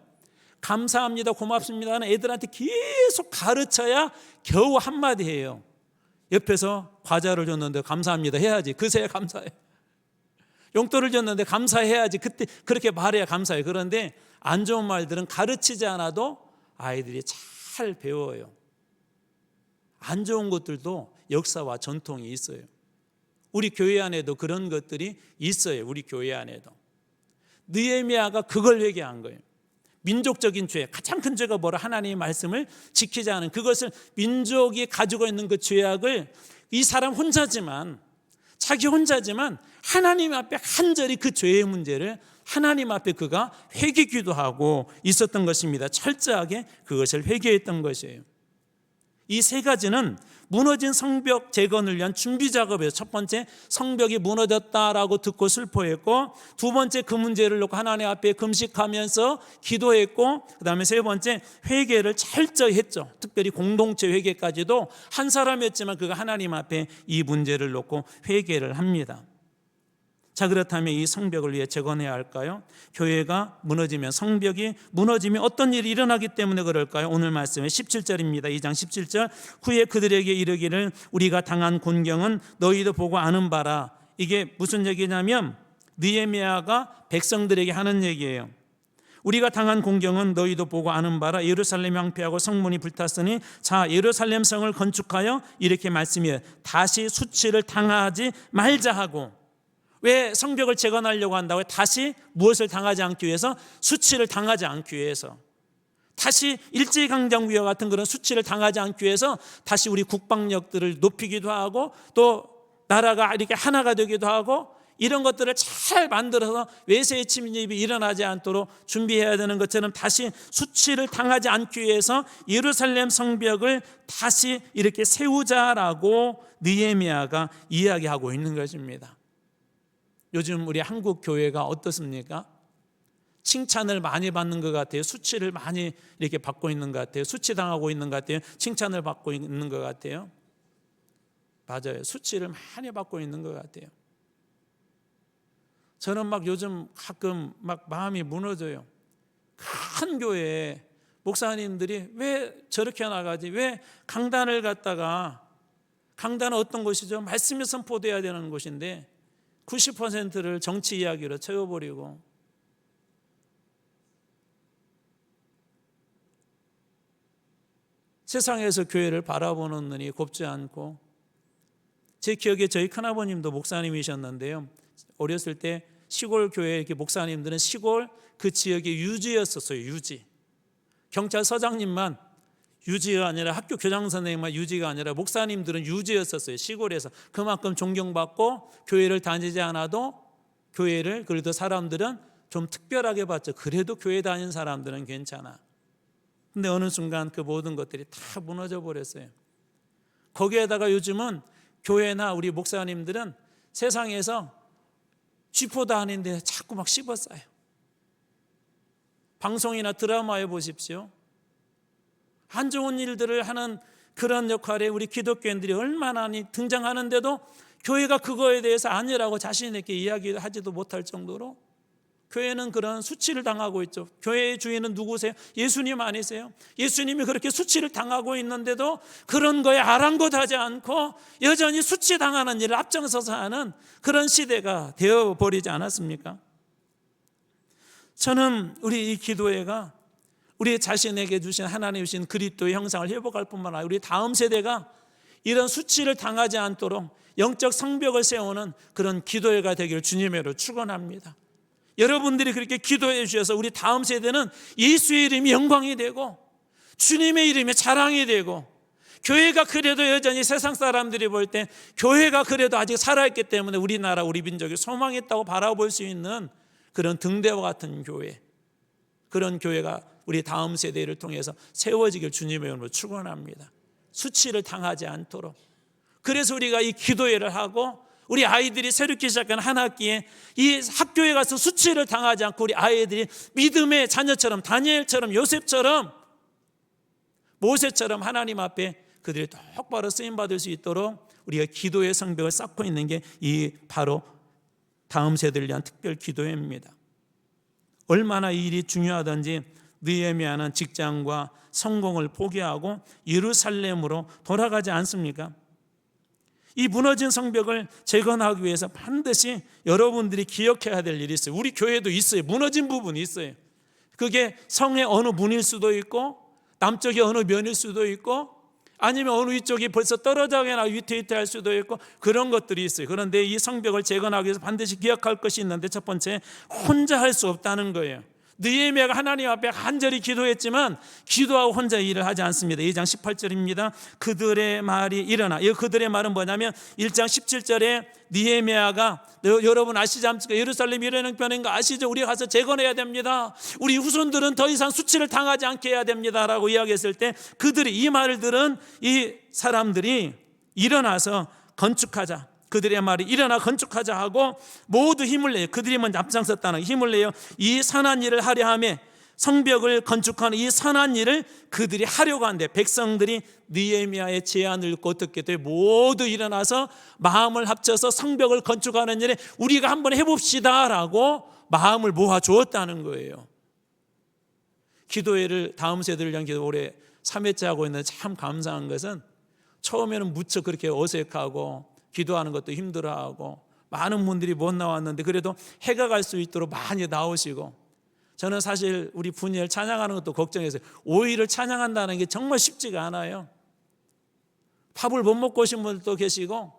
감사합니다, 고맙습니다는 애들한테 계속 가르쳐야 겨우 한마디 해요. 옆에서 과자를 줬는데 감사합니다 해야지. 그새야 감사해. 용돈을 줬는데 감사해야지. 그때 그렇게 말해야 감사해. 그런데 안 좋은 말들은 가르치지 않아도 아이들이 잘 배워요. 안 좋은 것들도 역사와 전통이 있어요. 우리 교회 안에도 그런 것들이 있어요. 우리 교회 안에도. 느헤미야가 그걸 회개한 거예요. 민족적인 죄, 가장 큰 죄가 뭐라? 하나님의 말씀을 지키지 않은, 그것을 민족이 가지고 있는 그 죄악을 이 사람 혼자지만, 자기 혼자지만 하나님 앞에 간절히 그 죄의 문제를 하나님 앞에 그가 회개 기도하고 있었던 것입니다. 철저하게 그것을 회개했던 것이에요. 이 세 가지는 무너진 성벽 재건을 위한 준비 작업이에요. 첫 번째, 성벽이 무너졌다라고 듣고 슬퍼했고, 두 번째, 그 문제를 놓고 하나님 앞에 금식하면서 기도했고, 그 다음에 세 번째, 회개를 철저히 했죠. 특별히 공동체 회개까지도 한 사람이었지만 그가 하나님 앞에 이 문제를 놓고 회개를 합니다. 자, 그렇다면 이 성벽을 위해 재건해야 할까요? 교회가 무너지면, 성벽이 무너지면 어떤 일이 일어나기 때문에 그럴까요? 오늘 말씀의 17절입니다. 2장 17절. 후에 그들에게 이르기를 우리가 당한 곤경은 너희도 보고 아는 바라. 이게 무슨 얘기냐면 느헤미야가 백성들에게 하는 얘기예요. 우리가 당한 공경은 너희도 보고 아는 바라. 예루살렘이 황폐하고 성문이 불탔으니 자, 예루살렘 성을 건축하여, 이렇게 말씀이에요, 다시 수치를 당하지 말자 하고. 왜 성벽을 재건하려고 한다고요? 다시 무엇을 당하지 않기 위해서? 수치를 당하지 않기 위해서. 다시 일제강점기와 같은 그런 수치를 당하지 않기 위해서 다시 우리 국방력들을 높이기도 하고, 또 나라가 이렇게 하나가 되기도 하고, 이런 것들을 잘 만들어서 외세의 침입이 일어나지 않도록 준비해야 되는 것처럼 다시 수치를 당하지 않기 위해서 예루살렘 성벽을 다시 이렇게 세우자라고 느헤미야가 이야기하고 있는 것입니다. 요즘 우리 한국 교회가 어떻습니까? 칭찬을 많이 받는 것 같아요. 수치를 많이 이렇게 받고 있는 것 같아요. 수치당하고 있는 것 같아요. 칭찬을 받고 있는 것 같아요. 맞아요. 수치를 많이 받고 있는 것 같아요. 저는 막 요즘 가끔 막 마음이 무너져요. 큰 교회에 목사님들이 왜 저렇게 나가지? 왜 강단을 갖다가, 강단은 어떤 곳이죠? 말씀이 선포돼야 되는 곳인데 90%를 정치 이야기로 채워버리고, 세상에서 교회를 바라보는 눈이 곱지 않고, 제 기억에 저희 큰아버님도 목사님이셨는데요, 어렸을 때 시골 교회 이렇게 목사님들은 시골 그 지역의 유지였었어요. 유지. 경찰서장님만 유지가 아니라, 학교 교장 선생님만 유지가 아니라 목사님들은 유지였었어요. 시골에서 그만큼 존경받고, 교회를 다니지 않아도 교회를 그래도 사람들은 좀 특별하게 봤죠. 그래도 교회 다니는 사람들은 괜찮아. 근데 어느 순간 그 모든 것들이 다 무너져 버렸어요. 거기에다가 요즘은 교회나 우리 목사님들은 세상에서 쥐포 다니는데 자꾸 막 씹어싸요. 방송이나 드라마에 보십시오. 안 좋은 일들을 하는 그런 역할에 우리 기독교인들이 얼마나 등장하는데도 교회가 그거에 대해서 아니라고 자신에게 이야기하지도 못할 정도로 교회는 그런 수치를 당하고 있죠. 교회의 주인은 누구세요? 예수님 아니세요? 예수님이 그렇게 수치를 당하고 있는데도 그런 거에 아랑곳하지 않고 여전히 수치당하는 일을 앞장서서 하는 그런 시대가 되어버리지 않았습니까? 저는 우리 이 기도회가 우리 자신에게 주신 하나님 주신 그리스도의 형상을 회복할 뿐만 아니라 우리 다음 세대가 이런 수치를 당하지 않도록 영적 성벽을 세우는 그런 기도회가 되기를 주님으로 축원합니다. 여러분들이 그렇게 기도해 주셔서 우리 다음 세대는 예수의 이름이 영광이 되고 주님의 이름이 자랑이 되고, 교회가 그래도 여전히 세상 사람들이 볼 때 교회가 그래도 아직 살아있기 때문에 우리나라 우리 민족이 소망있다고 바라볼 수 있는 그런 등대와 같은 교회, 그런 교회가 우리 다음 세대를 통해서 세워지길 주님의 이름으로 축원합니다. 수치를 당하지 않도록. 그래서 우리가 이 기도회를 하고 우리 아이들이 새롭게 시작한 한 학기에 이 학교에 가서 수치를 당하지 않고 우리 아이들이 믿음의 자녀처럼, 다니엘처럼, 요셉처럼, 모세처럼 하나님 앞에 그들이 똑바로 쓰임받을 수 있도록 우리가 기도의 성벽을 쌓고 있는 게 이 바로 다음 세대를 위한 특별 기도회입니다. 얼마나 이 일이 중요하든지 느헤미야는 직장과 성공을 포기하고 예루살렘으로 돌아가지 않습니까? 이 무너진 성벽을 재건하기 위해서 반드시 여러분들이 기억해야 될 일이 있어요. 우리 교회도 있어요. 무너진 부분이 있어요. 그게 성의 어느 문일 수도 있고, 남쪽의 어느 면일 수도 있고, 아니면 어느 위쪽이 벌써 떨어져나 위태위태할 수도 있고, 그런 것들이 있어요. 그런데 이 성벽을 재건하기 위해서 반드시 기억할 것이 있는데, 첫 번째, 혼자 할 수 없다는 거예요. 느헤미야가 하나님 앞에 간절히 기도했지만 기도하고 혼자 일을 하지 않습니다. 2장 18절입니다. 그들의 말이 일어나. 이 그들의 말은 뭐냐면 1장 17절에 느헤미야가, 여러분 아시지 않습니까? 예루살렘 이러는 편인 거 아시죠? 우리 가서 재건해야 됩니다. 우리 후손들은 더 이상 수치를 당하지 않게 해야 됩니다 라고 이야기했을 때, 그들이 이 말을 들은 이 사람들이 일어나서 건축하자, 그들의 말이 일어나 건축하자 하고 모두 힘을 내요. 그들이 먼저 앞장섰다는 힘을 내요. 이 선한 일을 하려 하며, 성벽을 건축하는 이 선한 일을 그들이 하려고 하는데, 백성들이 느헤미야의 제안을 듣고 어떻게 돼요? 모두 일어나서 마음을 합쳐서 성벽을 건축하는 일에 우리가 한번 해봅시다 라고 마음을 모아주었다는 거예요. 기도회를, 다음 세대를 위한 기도 올해 3회째 하고 있는데 참 감사한 것은, 처음에는 무척 그렇게 어색하고 기도하는 것도 힘들어하고 많은 분들이 못 나왔는데 그래도 해가 갈 수 있도록 많이 나오시고, 저는 사실 우리 분열 찬양하는 것도 걱정했어요. 5일을 찬양한다는 게 정말 쉽지가 않아요. 밥을 못 먹고 오신 분들도 계시고,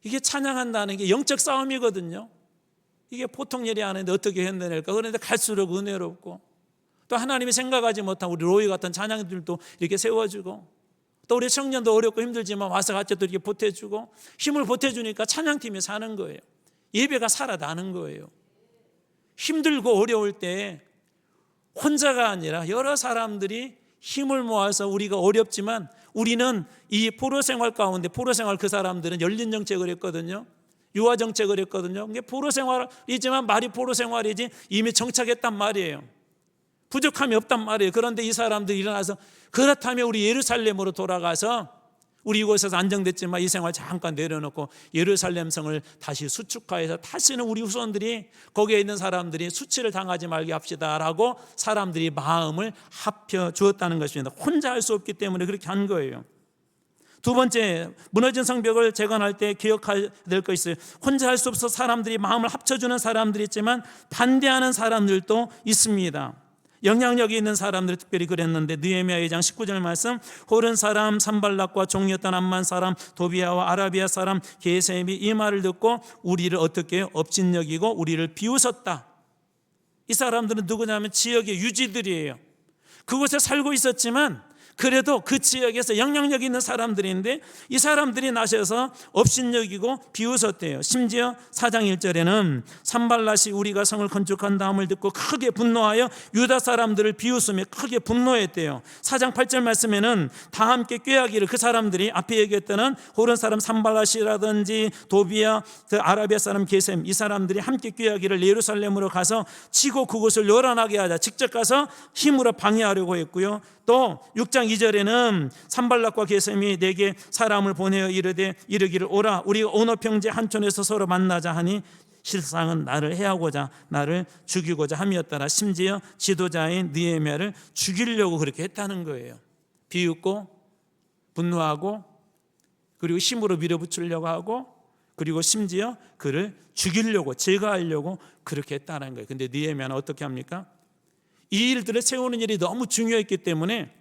이게 찬양한다는 게 영적 싸움이거든요. 이게 보통 일이 아닌데 어떻게 해내낼까. 그런데 갈수록 은혜롭고, 또 하나님이 생각하지 못한 우리 로이 같은 찬양들도 이렇게 세워주고, 또 우리 청년도 어렵고 힘들지만 와서 같이 또 이렇게 보태주고, 힘을 보태주니까 찬양팀이 사는 거예요. 예배가 살아나는 거예요. 힘들고 어려울 때 혼자가 아니라 여러 사람들이 힘을 모아서 우리가 어렵지만 우리는 이 포로 생활 가운데, 포로 생활 그 사람들은 열린 정책을 했거든요. 유아 정책을 했거든요. 이게 포로 생활이지만 말이 포로 생활이지 이미 정착했단 말이에요. 부족함이 없단 말이에요. 그런데 이 사람들이 일어나서 그렇다면 우리 예루살렘으로 돌아가서 우리 이곳에서 안정됐지만 이 생활 잠깐 내려놓고 예루살렘 성을 다시 수축화해서 다시는 우리 후손들이 거기에 있는 사람들이 수치를 당하지 말게 합시다라고 사람들이 마음을 합혀 주었다는 것입니다. 혼자 할 수 없기 때문에 그렇게 한 거예요. 두 번째, 무너진 성벽을 재건할 때 기억해야 될 것이 있어요. 혼자 할 수 없어 사람들이 마음을 합쳐주는 사람들이 있지만 반대하는 사람들도 있습니다. 영향력이 있는 사람들이 특별히 그랬는데 느헤미야 2장 19절 말씀, 호른 사람 산발락과 종이었던 암만 사람 도비아와 아라비아 사람 게셈이 이 말을 듣고 우리를 어떻게 해요? 업신여기고 우리를 비웃었다. 이 사람들은 누구냐면 지역의 유지들이에요. 그곳에 살고 있었지만 그래도 그 지역에서 영향력 있는 사람들인데 이 사람들이 나서서 업신여기고 비웃었대요. 심지어 4장 1절에는 산발랏이 우리가 성을 건축한다함을 듣고 크게 분노하여 유다 사람들을 비웃으며 크게 분노했대요. 4장 8절 말씀에는 다 함께 꾀하기를, 그 사람들이 앞에 얘기했던 호른 사람 산발랏이라든지 도비아, 아라비아 사람 게셈, 이 사람들이 함께 꾀하기를 예루살렘으로 가서 치고 그곳을 요란하게 하자, 직접 가서 힘으로 방해하려고 했고요. 또 6장 2절에는 산발락과 게셈이 내게 사람을 보내어 이르기를 오라, 우리가 오너 평지 한촌에서 서로 만나자 하니 실상은 나를 해하고자 나를 죽이고자 함이었더라. 심지어 지도자인 느헤미야를 죽이려고 그렇게 했다는 거예요. 비웃고 분노하고 그리고 힘으로 밀어붙이려고 하고 그리고 심지어 그를 죽이려고 제거하려고 그렇게 했다는 거예요. 근데 느헤미야는 어떻게 합니까? 이 일들을 세우는 일이 너무 중요했기 때문에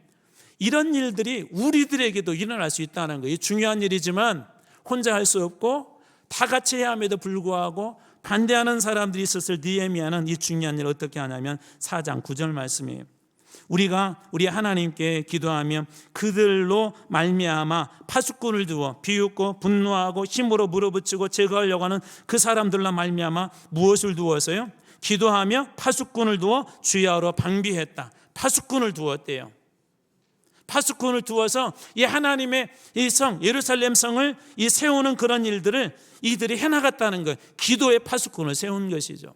이런 일들이 우리들에게도 일어날 수 있다는 거예요. 중요한 일이지만 혼자 할 수 없고 다 같이 해야 함에도 불구하고 반대하는 사람들이 있었을 느헤미야는 이 중요한 일을 어떻게 하냐면 4장 9절 말씀이에요. 우리가 우리 하나님께 기도하면 그들로 말미암아 파수꾼을 두어 비웃고 분노하고 힘으로 물어붙이고 제거하려고 하는 그 사람들로 말미암아 무엇을 두어서요? 기도하며 파수꾼을 두어 주야로 방비했다. 파수꾼을 두었대요. 파수꾼을 두어서 이 하나님의 이 성 예루살렘 성을 이 세우는 그런 일들을 이들이 해나갔다는 거예요. 기도의 파수꾼을 세운 것이죠.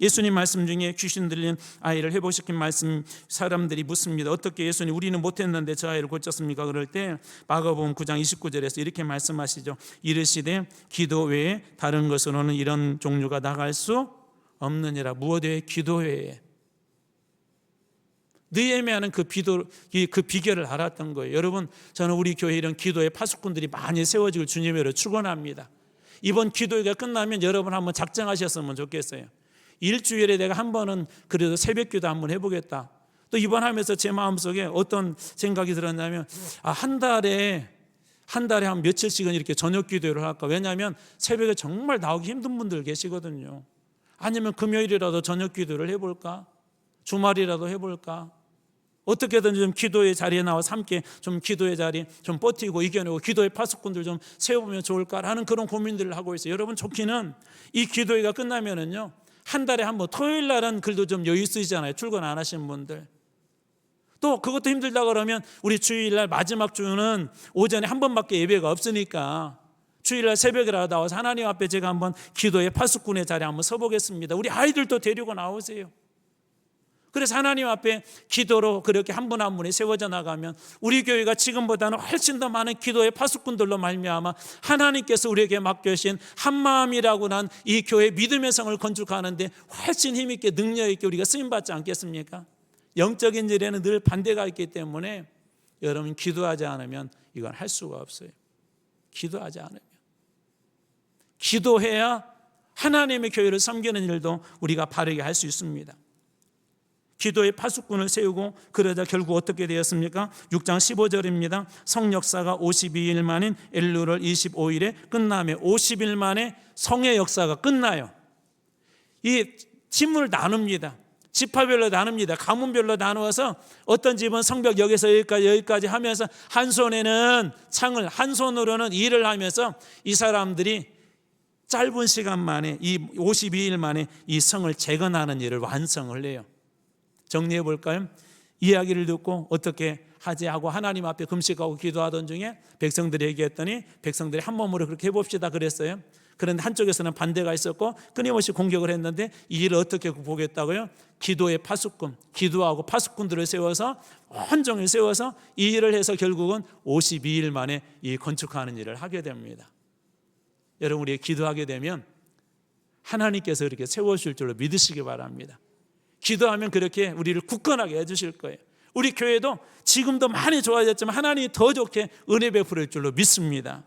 예수님 말씀 중에 귀신 들린 아이를 회복시킨 말씀, 사람들이 묻습니다. 어떻게 예수님 우리는 못했는데 저 아이를 고쳤습니까? 그럴 때 마가복음 9장 29절에서 이렇게 말씀하시죠. 이르시되 기도 외에 다른 것으로는 이런 종류가 나갈 수 없느니라. 무엇 외에? 기도 외에. 느헤미야는 그 비결을 알았던 거예요. 여러분, 저는 우리 교회 이런 기도의 파수꾼들이 많이 세워지길 주님으로 축원합니다. 이번 기도회가 끝나면 여러분 한번 작정하셨으면 좋겠어요. 일주일에 내가 한 번은 그래도 새벽기도 한번 해보겠다. 또 이번 하면서 제 마음속에 어떤 생각이 들었냐면 한 달에 한 며칠씩은 이렇게 저녁 기도를 할까. 왜냐하면 새벽에 정말 나오기 힘든 분들 계시거든요. 아니면 금요일이라도 저녁 기도를 해볼까? 주말이라도 해볼까? 어떻게든 좀 기도의 자리에 나와서 함께 좀 기도의 자리 좀 버티고 이겨내고 기도의 파수꾼들 좀 세워보면 좋을까라는 그런 고민들을 하고 있어요. 여러분, 좋기는 이 기도회가 끝나면은요, 한 달에 한 번 토요일 날은 그래도 좀 여유 있으시잖아요. 출근 안 하시는 분들. 또 그것도 힘들다 그러면 우리 주일날 마지막 주는 오전에 한 번밖에 예배가 없으니까 주일날 새벽이라도 나와서 하나님 앞에 제가 한번 기도의 파수꾼의 자리에 한번 서보겠습니다. 우리 아이들도 데리고 나오세요. 그래서 하나님 앞에 기도로 그렇게 한 분 한 분이 세워져 나가면 우리 교회가 지금보다는 훨씬 더 많은 기도의 파수꾼들로 말미암아 하나님께서 우리에게 맡겨주신 한마음이라고 난 이 교회 믿음의 성을 건축하는데 훨씬 힘있게 능력있게 우리가 쓰임받지 않겠습니까? 영적인 일에는 늘 반대가 있기 때문에 여러분, 기도하지 않으면 이건 할 수가 없어요. 기도하지 않으면. 기도해야 하나님의 교회를 섬기는 일도 우리가 바르게 할 수 있습니다. 기도의 파수꾼을 세우고 그러자 결국 어떻게 되었습니까? 6장 15절입니다. 성역사가 52일 만인 엘루월 25일에 끝나며 50일 만에 성의 역사가 끝나요. 이 팀을 나눕니다. 지파별로 나눕니다. 가문별로 나누어서 어떤 집은 성벽 여기서 여기까지 하면서 한 손에는 창을, 한 손으로는 일을 하면서 이 사람들이 짧은 시간 만에 이 52일 만에 이 성을 재건하는 일을 완성을 해요. 정리해 볼까요? 이야기를 듣고 어떻게 하지 하고 하나님 앞에 금식하고 기도하던 중에 백성들이 얘기했더니 백성들이 한 몸으로 그렇게 해봅시다 그랬어요. 그런데 한쪽에서는 반대가 있었고 끊임없이 공격을 했는데 이 일을 어떻게 극복했다고요? 기도의 파수꾼, 기도하고 파수꾼들을 세워서 온종일 세워서 이 일을 해서 결국은 52일 만에 이 건축하는 일을 하게 됩니다. 여러분, 우리 기도하게 되면 하나님께서 이렇게 세워주실 줄로 믿으시기 바랍니다. 기도하면 그렇게 우리를 굳건하게 해주실 거예요. 우리 교회도 지금도 많이 좋아졌지만 하나님이 더 좋게 은혜 베풀을 줄로 믿습니다.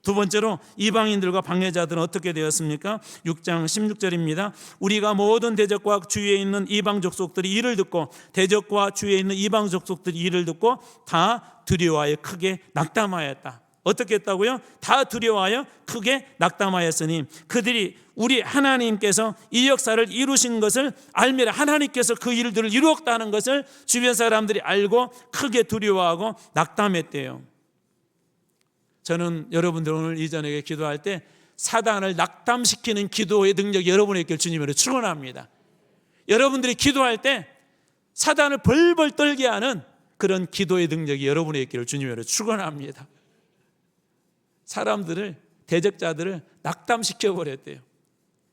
두 번째로 이방인들과 방해자들은 어떻게 되었습니까? 6장 16절입니다. 우리가 모든 대적과 주위에 있는 이방 족속들이 이를 듣고 대적과 주위에 있는 이방 족속들이 이를 듣고 다 두려워하여 크게 낙담하였다. 어떻게 했다고요? 다 두려워하여 크게 낙담하였으니 그들이 우리 하나님께서 이 역사를 이루신 것을 알미라, 하나님께서 그 일들을 이루었다는 것을 주변 사람들이 알고 크게 두려워하고 낙담했대요. 저는 여러분들 오늘 이전에 기도할 때 사단을 낙담시키는 기도의 능력이 여러분에게 주님으로 축원합니다. 여러분들이 기도할 때 사단을 벌벌 떨게 하는 그런 기도의 능력이 여러분에게 있기를 주님으로 축원합니다. 사람들을, 대적자들을 낙담시켜 버렸대요.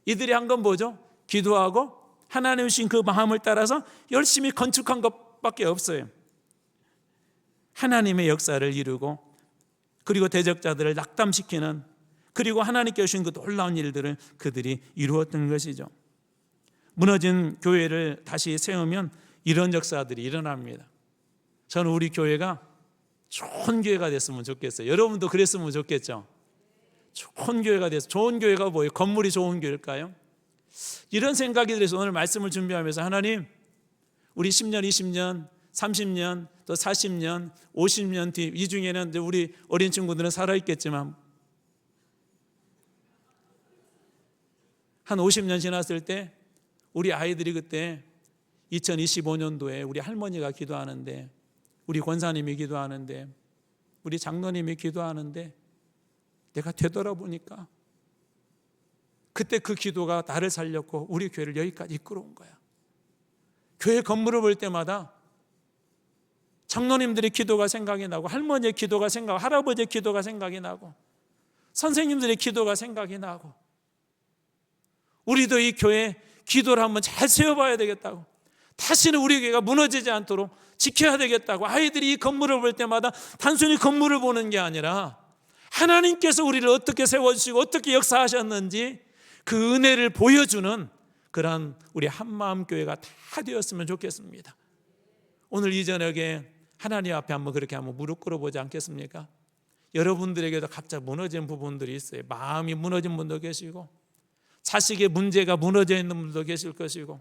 이들이 한 건 뭐죠? 기도하고 하나님 주신 그 마음을 따라서 열심히 건축한 것밖에 없어요. 하나님의 역사를 이루고 그리고 대적자들을 낙담시키는, 그리고 하나님께 주신 그 놀라운 일들을 그들이 이루었던 것이죠. 무너진 교회를 다시 세우면 이런 역사들이 일어납니다. 저는 우리 교회가 좋은 교회가 됐으면 좋겠어요. 여러분도 그랬으면 좋겠죠. 좋은 교회가 돼서, 좋은 교회가 뭐예요? 건물이 좋은 교회일까요? 이런 생각이 들어서 오늘 말씀을 준비하면서 하나님, 우리 10년, 20년, 30년, 또 40년, 50년 뒤, 이 중에는 우리 어린 친구들은 살아있겠지만 한 50년 지났을 때 우리 아이들이 그때 2025년도에 우리 할머니가 기도하는데, 우리 권사님이 기도하는데, 우리 장로님이 기도하는데 내가 되돌아보니까 그때 그 기도가 나를 살렸고 우리 교회를 여기까지 이끌어온 거야. 교회 건물을 볼 때마다 장로님들의 기도가 생각이 나고, 할머니의 기도가 생각나고, 할아버지의 기도가 생각이 나고, 선생님들의 기도가 생각이 나고, 우리도 이 교회 기도를 한번 잘 세워봐야 되겠다고, 다시는 우리 교회가 무너지지 않도록 지켜야 되겠다고, 아이들이 이 건물을 볼 때마다 단순히 건물을 보는 게 아니라 하나님께서 우리를 어떻게 세워주시고 어떻게 역사하셨는지 그 은혜를 보여주는 그런 우리 한마음 교회가 다 되었으면 좋겠습니다. 오늘 이 저녁에 하나님 앞에 한번 그렇게 한번 무릎 꿇어보지 않겠습니까? 여러분들에게도 각자 무너진 부분들이 있어요. 마음이 무너진 분도 계시고, 자식의 문제가 무너져 있는 분도 계실 것이고,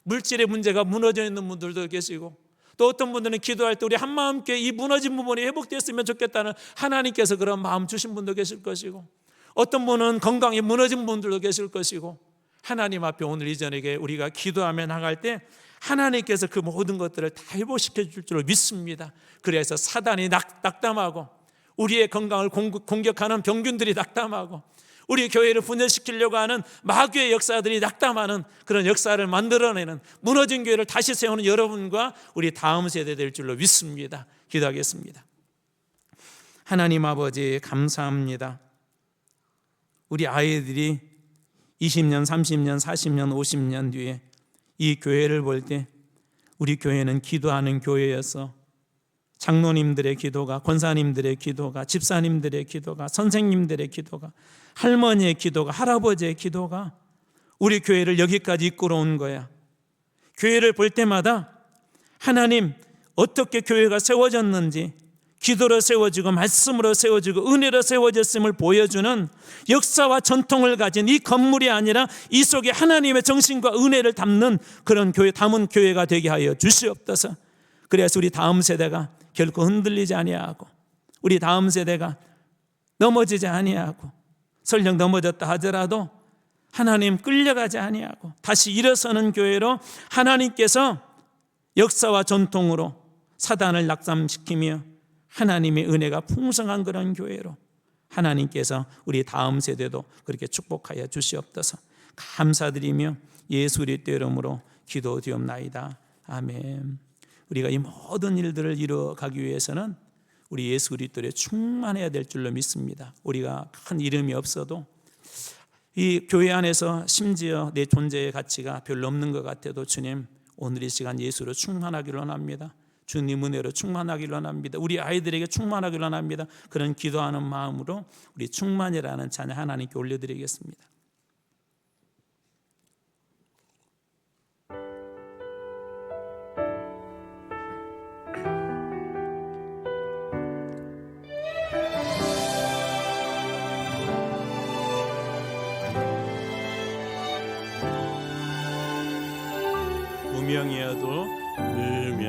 물질의 문제가 무너져 있는 분들도 계시고, 또 어떤 분들은 기도할 때 우리 한마음께 이 무너진 부분이 회복됐으면 좋겠다는 하나님께서 그런 마음 주신 분도 계실 것이고, 어떤 분은 건강이 무너진 분들도 계실 것이고, 하나님 앞에 오늘 이 저녁에 우리가 기도하며 나갈 때 하나님께서 그 모든 것들을 다 회복시켜 줄 줄 믿습니다. 그래서 사단이 낙담하고, 우리의 건강을 공격하는 병균들이 낙담하고, 우리 교회를 분열시키려고 하는 마귀의 역사들이 낙담하는 그런 역사를 만들어내는, 무너진 교회를 다시 세우는 여러분과 우리 다음 세대 될 줄로 믿습니다. 기도하겠습니다. 하나님 아버지, 감사합니다. 우리 아이들이 20년, 30년, 40년, 50년 뒤에 이 교회를 볼 때 우리 교회는 기도하는 교회였어. 장로님들의 기도가, 권사님들의 기도가, 집사님들의 기도가, 선생님들의 기도가, 할머니의 기도가, 할아버지의 기도가 우리 교회를 여기까지 이끌어온 거야. 교회를 볼 때마다 하나님 어떻게 교회가 세워졌는지, 기도로 세워지고 말씀으로 세워지고 은혜로 세워졌음을 보여주는 역사와 전통을 가진 이 건물이 아니라 이 속에 하나님의 정신과 은혜를 담는 그런 교회, 담은 교회가 되게 하여 주시옵소서. 그래서 우리 다음 세대가 결코 흔들리지 아니하고, 우리 다음 세대가 넘어지지 아니하고, 설령 넘어졌다 하더라도 하나님 끌려가지 아니하고 다시 일어서는 교회로, 하나님께서 역사와 전통으로 사단을 낙담시키며 하나님의 은혜가 풍성한 그런 교회로 하나님께서 우리 다음 세대도 그렇게 축복하여 주시옵소서. 감사드리며 예수 그리스도의 이름으로 기도드리옵나이다. 아멘. 우리가 이 모든 일들을 이루어가기 위해서는 우리 예수 그리스도에 충만해야 될 줄로 믿습니다. 우리가 큰 이름이 없어도 이 교회 안에서 심지어 내 존재의 가치가 별로 없는 것 같아도 주님, 오늘 이 시간 예수로 충만하기를 원합니다. 주님 은혜로 충만하기를 원합니다. 우리 아이들에게 충만하기를 원합니다. 그런 기도하는 마음으로 우리 충만이라는 찬양 하나님께 올려드리겠습니다.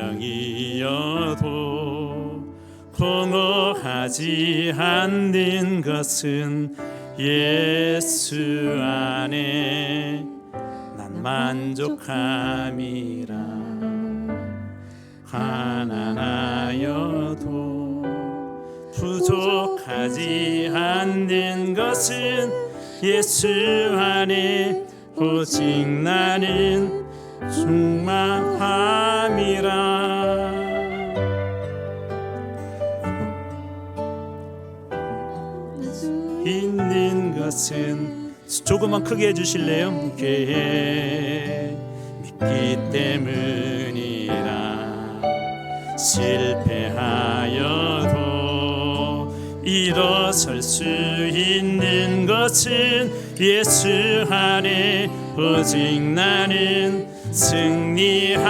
무명이어도 공허하지 않는 것은 예수 안에 난 만족함이라. 가난하여도 부족하지 않는 것은 예수 안에 오직 나는 충만함이라. 있는 것은 조금만 크게 해주실래요? 죄 믿기 때문이라. 실패하여도 일어설 수 있는 것은 예수 안에 오직 나는 승리함이라.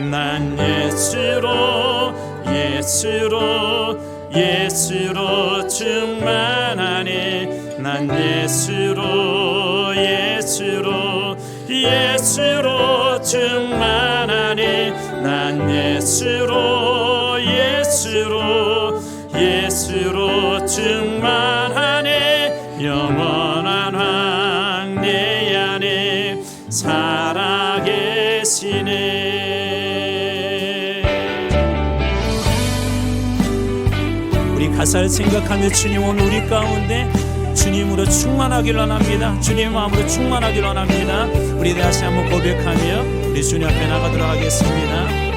난 예수로 충만하네. 난 예수로 충만하네. 난 예수로 충만하네. 영원한 왕 내 안에 살아계시네. 우리 가사를 생각하며 주님 오늘 우리 가운데 주님으로 충만하길 원합니다. 주님 마음으로 충만하길 원합니다. 우리 다시 한번 고백하며 우리 주님 앞에 나가도록 하겠습니다.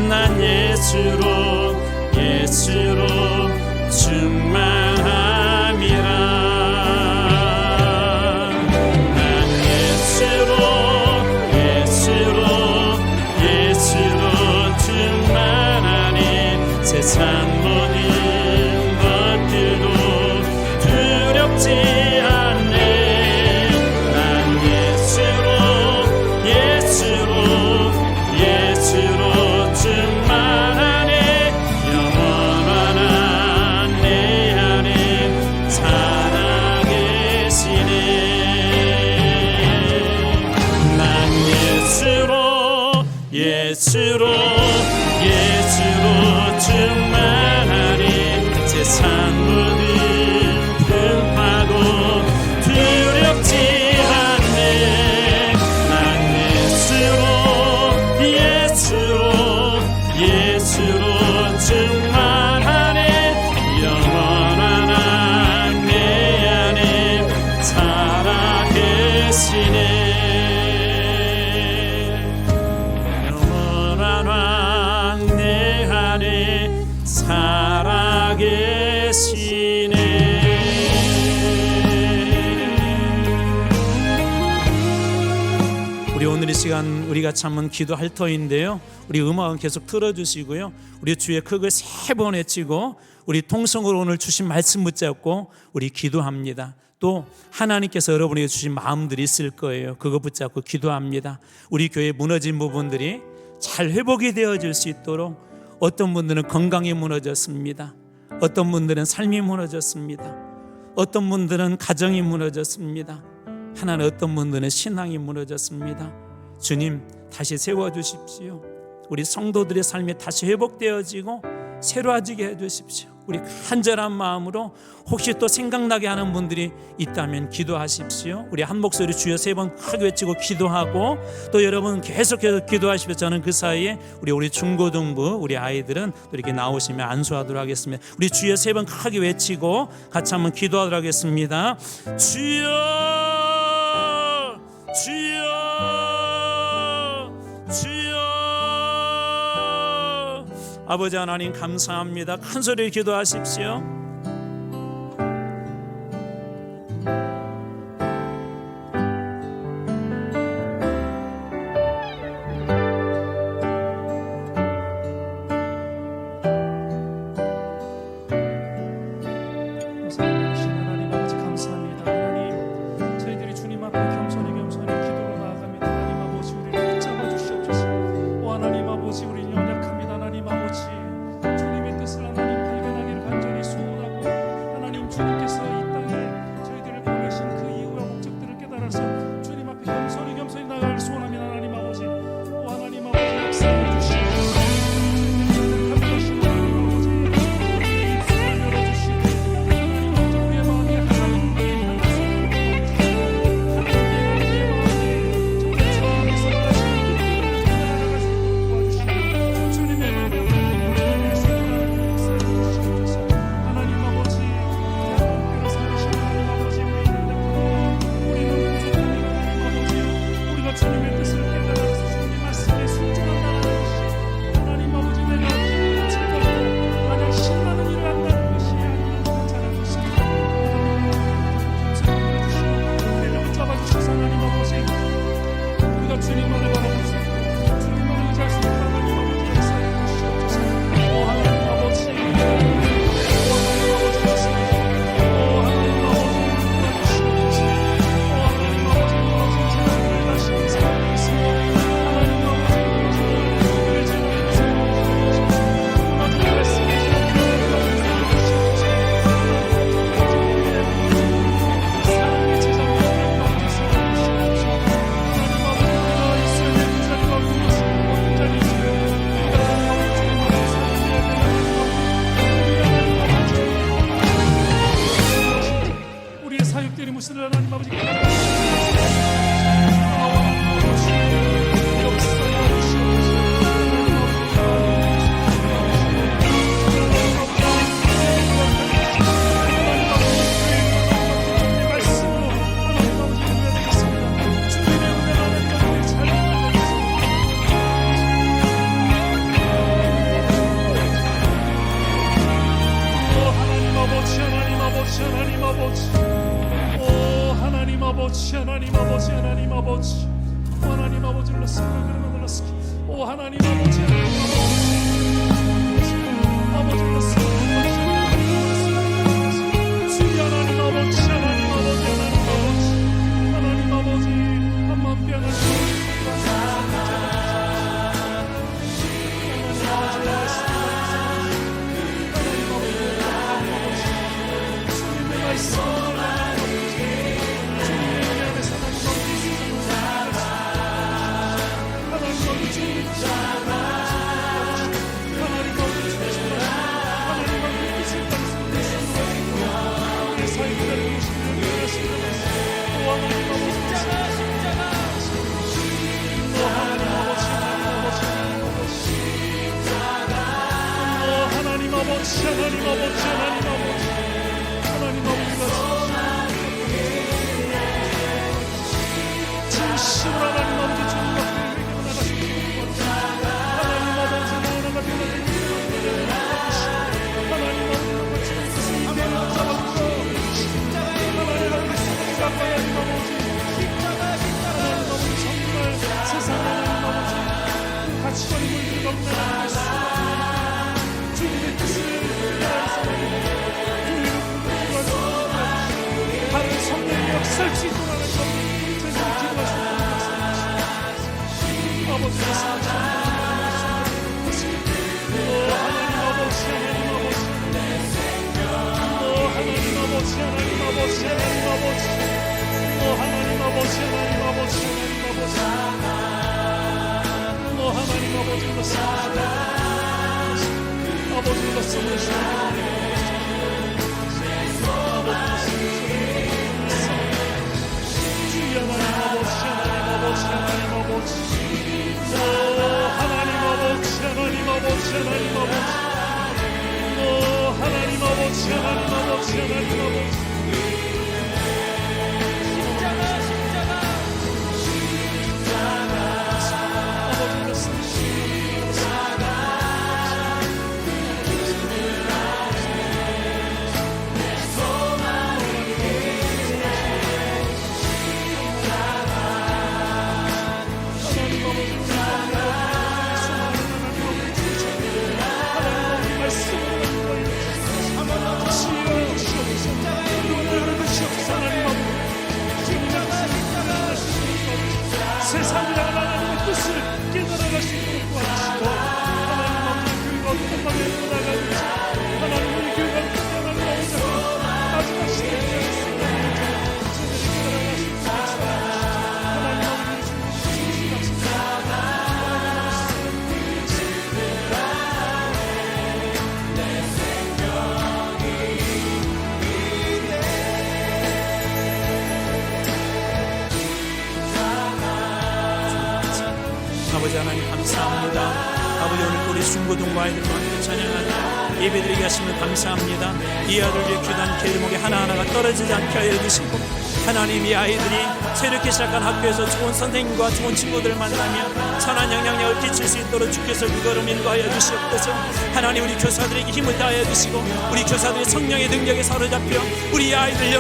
난 예수로 충만함이라. 난 예수로 충만하니 세상 모든 것들도 두렵지 않네. 난 예수로 충만하네. 영원한 내 안에 살아계시네. 난 예수로 충만하니 세상 모든 등하고 두렵지 않네. 난 예수로 충만하네. 영원한 내 안에 살아계시네. 영원한 내 안에 살아계시네. 우리 오늘 이 시간 우리가 참은 기도할 터인데요, 우리 음악은 계속 틀어주시고요, 우리 주의 크게 3번 외치고 우리 통성으로 오늘 주신 말씀 붙잡고 우리 기도합니다. 또 하나님께서 여러분에게 주신 마음들이 있을 거예요. 그거 붙잡고 기도합니다. 우리 교회 무너진 부분들이 잘 회복이 되어질 수 있도록. 어떤 분들은 건강이 무너졌습니다. 어떤 분들은 삶이 무너졌습니다. 어떤 분들은 가정이 무너졌습니다. 하나는 어떤 분들은 신앙이 무너졌습니다. 주님 다시 세워주십시오. 우리 성도들의 삶이 다시 회복되어지고 새로워지게 해주십시오. 우리 간절한 마음으로 혹시 또 생각나게 하는 분들이 있다면 기도하십시오. 우리 한 목소리 주여 3번 크게 외치고 기도하고, 또 여러분 계속해서 기도하십시오. 저는 그 사이에 우리 중고등부 우리 아이들은 또 이렇게 나오시면 안수하도록 하겠습니다. 우리 주여 3번 크게 외치고 같이 한번 기도하도록 하겠습니다. 주여 주여 주여. 아버지 하나님 감사합니다. 큰 소리로 기도하십시오. 하나님 아버지 감사합니다. 하나님 저희들이 주님 앞에 겸손히 기도로 나아갑니다. 하나님 아버지 우리를 붙잡아 주시옵소서. 오 하나님 아버지 우리 연약합니다. 하나님 아버지 주님의 뜻을 하나님 발견하기를 간절히 소원하고, 하나님 주님께서 이 땅에 저희들을 보내신 그 이유와 목적들을 깨달아서 주님 앞에 겸손히 나아가기를 소원합니다. 하나님 아버지 오 하나님 아버지 역사해 주시고 저희들을 감동하시고 하나님 아버지 우리의 입술을 열어주시고 하나님 아버지 우리의 마음이 하나님께 향해서 하나님의 마음이 정말 주님께서 원하시는 나아갈 수 있도록 도와주시고 주님의 은혜를 생각하는 역사를 주시옵소서. 하나님 아버지 하나님께서 살으신 하나님 아버지 우리는 부족합니다. 하나님 아버지 우리가 주님의 뜻을 깨달아서 주님 말씀에 순종한다는 것이 하나님 아버지 내가 기쁨을 즐겁고 마냥 신나는 일을 한다는 것이 아니라 괜찮은 것입니다. 하나님 주시고 우리를 붙잡아 주셔서 하나님 아버지 우리가 주님만을 바라보고 주님만을 의지할 수 있는 하나님 아버지 역사해 주시옵소서. 오 하나님 아버지 오 하나님 아버지 역사해 오 하나님 아버지 도와주시옵소서. 오 하나님 아버지 무너진 제자들을 다시 인사하겠습니다. 하나님 아버지 우리를 제대로 인사하옵소서. 무너진 말씀을 사랑의 제자로 하나님 아버지 세워주시옵소서. 하나님 아버지 우리가 있어야 되는 자리가 어떤 자리인지 우리가 하나님 아버지 주님을 살려야 되는 하나님 아버지 우리의 사역들이 무슨 하나님 아버지 하나님 아버지 하나님 아버지를 불렀습니다. 오 하나님 아버지 아버지를 불렀습니다. 주여 하나님 아버지 하나님 아버지 한마음 빼앗을 수 주님의 말씀 하나님 아버지가 진심으로 하나님 아버지 주님 앞에 회개로 나가시옵소서. 하나님 아버지 나아가 변화되기를 하나님 아버지 주님께서 이 배를 잡아주셔 하나님 아버지 하나님 아버지 정말 세상 하나님 아버지 가치관이 물들고 없는 주님의 뜻을 다른 성령의 역사를 수 있도록 하는 것 저희들이 기도하시는 아버지가 사랑하시는 하나님 아버지 하나님 아버지 하나님 아버지 하나님 아버지 아버지 하나님 아버지 하나님 아버지 하나님 아버지 하나님 아버지 아버지 말씀을 주여 하나님 아버지 하나님 아버지 하나님 아버지 하나님 아버지 하나님 아버지 하나님 아버지 하나님 아버지 하나님 아버지 하나님 아버지 세상을 하나님의 뜻을 깨달아갈 수 있도록 도와주시고 하나님 아버지 교회가 어떤 방향으로 나가는지 하나님 우리 교회가 하나님 아버지 마지막 시대에 아버지 하나님 감사합니다. 아버지 오늘 우리 중고등부 아이들과 함께 찬양하며 예배드리게 하시면 감사합니다. 이 아들들의 귀한 길목에 하나하나가 떨어지지 않게 하여 주시고 하나님 이 아이들이 새롭게 시작한 학교에서 좋은 선생님과 좋은 친구들을 만나며 선한 영향력을 끼칠 수 있도록 주께서 그 걸음 인도하여 주시옵소서. 하나님 우리 교사들에게 힘을 다하여 주시고 우리 교사들의 성령의 능력에 사로잡혀 우리 아이들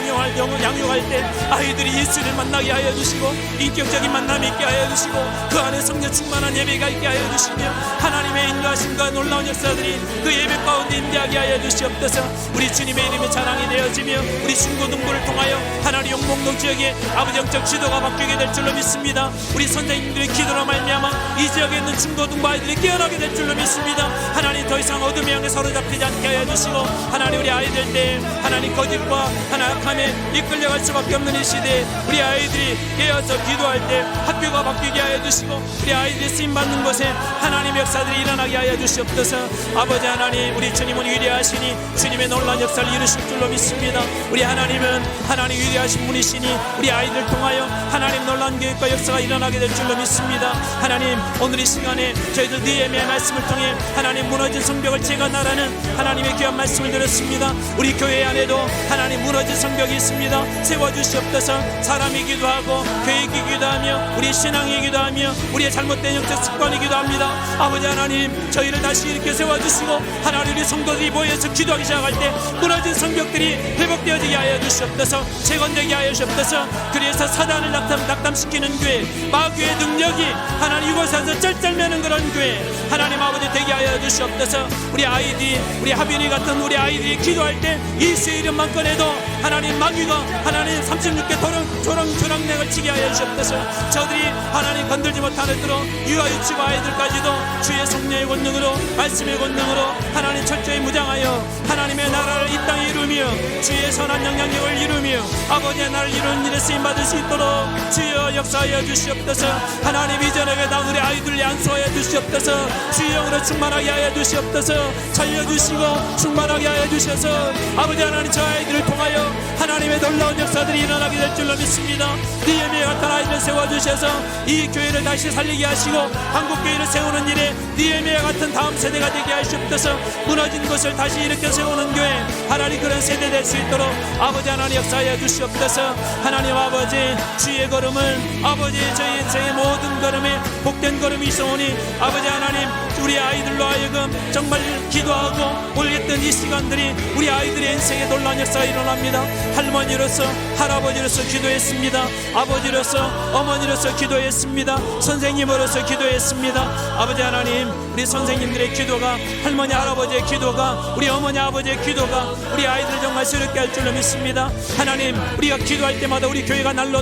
양육할 때 아이들이 예수를 만나게 하여 주시고 인격적인 만남이 있게 하여 주시고 그 안에 성령 충만한 예배가 있게 하여 주시며 하나님의 인도하심과 놀라운 역사들이 그 예배 가운데 임재하게 하여 주시옵소서. 우리 주님의 이름이 자랑이 되어지며 우리 중고등부를 통하여 하나님 용봉동 지역에 아버지 영적 지도가 바뀌게 될 줄로 믿습니다. 우리 선생님들의 기도로 말미암아 이 지역에 있는 중고등부 아이들이 깨어나게 될 줄로 믿습니다. 하나님 더 이상 어둠의 영에 사로잡히지 않게 하여 주시고 하나님 우리 아이들 때 하나님 거짓과 악함에 이끌려갈 수밖에 없는 이 시대에 우리 아이들이 깨어서 기도할 때 학교가 바뀌게 하여 주시고 우리 아이들이 쓰임받는 곳에 하나님의 역사들이 일어나게 하여 주시옵소서. 아버지 하나님 우리 주님은 위대하시니 주님의 놀라운 역사를 이루실 줄로 믿습니다. 우리 하나님은 하나님 위대하신 분이시니 우리 아이들 통하여 하나님 놀라운 계획과 역사가 일어나게 될 줄로 믿습니다. 하나님 오늘 이 시간에 저희들 느헤미야의 말씀을 통해 하나님 무너진 성벽을 재건하라는 하나님의 귀한 말씀을 들었습니다. 우리 교회 안에도 하나님 무너진 성벽이 있습니다. 세워주시옵소서. 사람이기도 하고 계획이기도 하며 우리 신앙이기도 하며 우리의 잘못된 영적 습관이기도 합니다. 아버지 하나님 저희를 다시 이렇게 세워주시고 하나님 우리 성도들이 모여서 기도하기 시작할 때 무너진 성벽들이 회복되어지게 하여 주시옵소서. 재건되게 하여 주시옵소서. 그래서 사단을 낙담시키는 교회 마귀의 능력이 하나님 이곳에서 쩔쩔매는 그런 교회 하나님 아버지 되게 하여 주시옵소서. 우리 아이들이 우리 하빈이 같은 우리 아이들이 기도할 때 예수의 이름만 꺼내도 하나님 마귀가 하나님 36개 조랑냉을 치게 하여 주시옵소서. 저들이 하나님 건들지 못하는 대로 유아 유치부 아이들까지도 주의 성령의 권능으로 말씀의 권능으로 하나님 철저히 무장하여 하나님의 나라를 이 땅에 이루며 주의 선한 영향력을 이루며 아버지의 나를 이루는 일에 쓰임받을 수 있도록 주여 역사하여 주시옵소서. 하나님 이전에 다 우리 아이들을 안수하여 주시옵소서. 주의 영으로 충만하게 하여 주시옵소서. 살려주시고 충만하게 하여 주셔서 아버지 하나님 저 아이들을 통하여 하나님의 놀라운 역사들이 일어나게 될 줄로 믿습니다. 느헤미야 같은 아이들을 세워주셔서 이 교회를 다시 살리게 하시고 한국교회를 세우는 일에 느헤미야 같은 다음 세대가 되게 하시옵소서. 무너진 것을 다시 일으켜 세우는 교회 하나님 그런 세대 될 수 있도록 아버지 하나님 역사하여 주시옵소서. 하나님 아버지 주의 걸음을 아버지 저희 인생의 모든 걸음에 복된 걸음이 있어오니 아버지 하나님 우리 아이들로 하여금 정말 기도하고 올렸던 이 시간들이 우리 아이들의 인생에 놀라운 역사가 일어납니다. 할머니로서 할아버지로서 기도했습니다. 아버지로서 어머니로서 기도했습니다. 선생님으로서 기도했습니다. 아버지 하나님 우리 선생님들의 기도가 할머니 할아버지의 기도가 우리 어머니 아버지의 기도가 우리 아이들 정말 새롭게 할 줄로 믿습니다. 하나님 우리가 기도할 때마다 우리 교회가 날로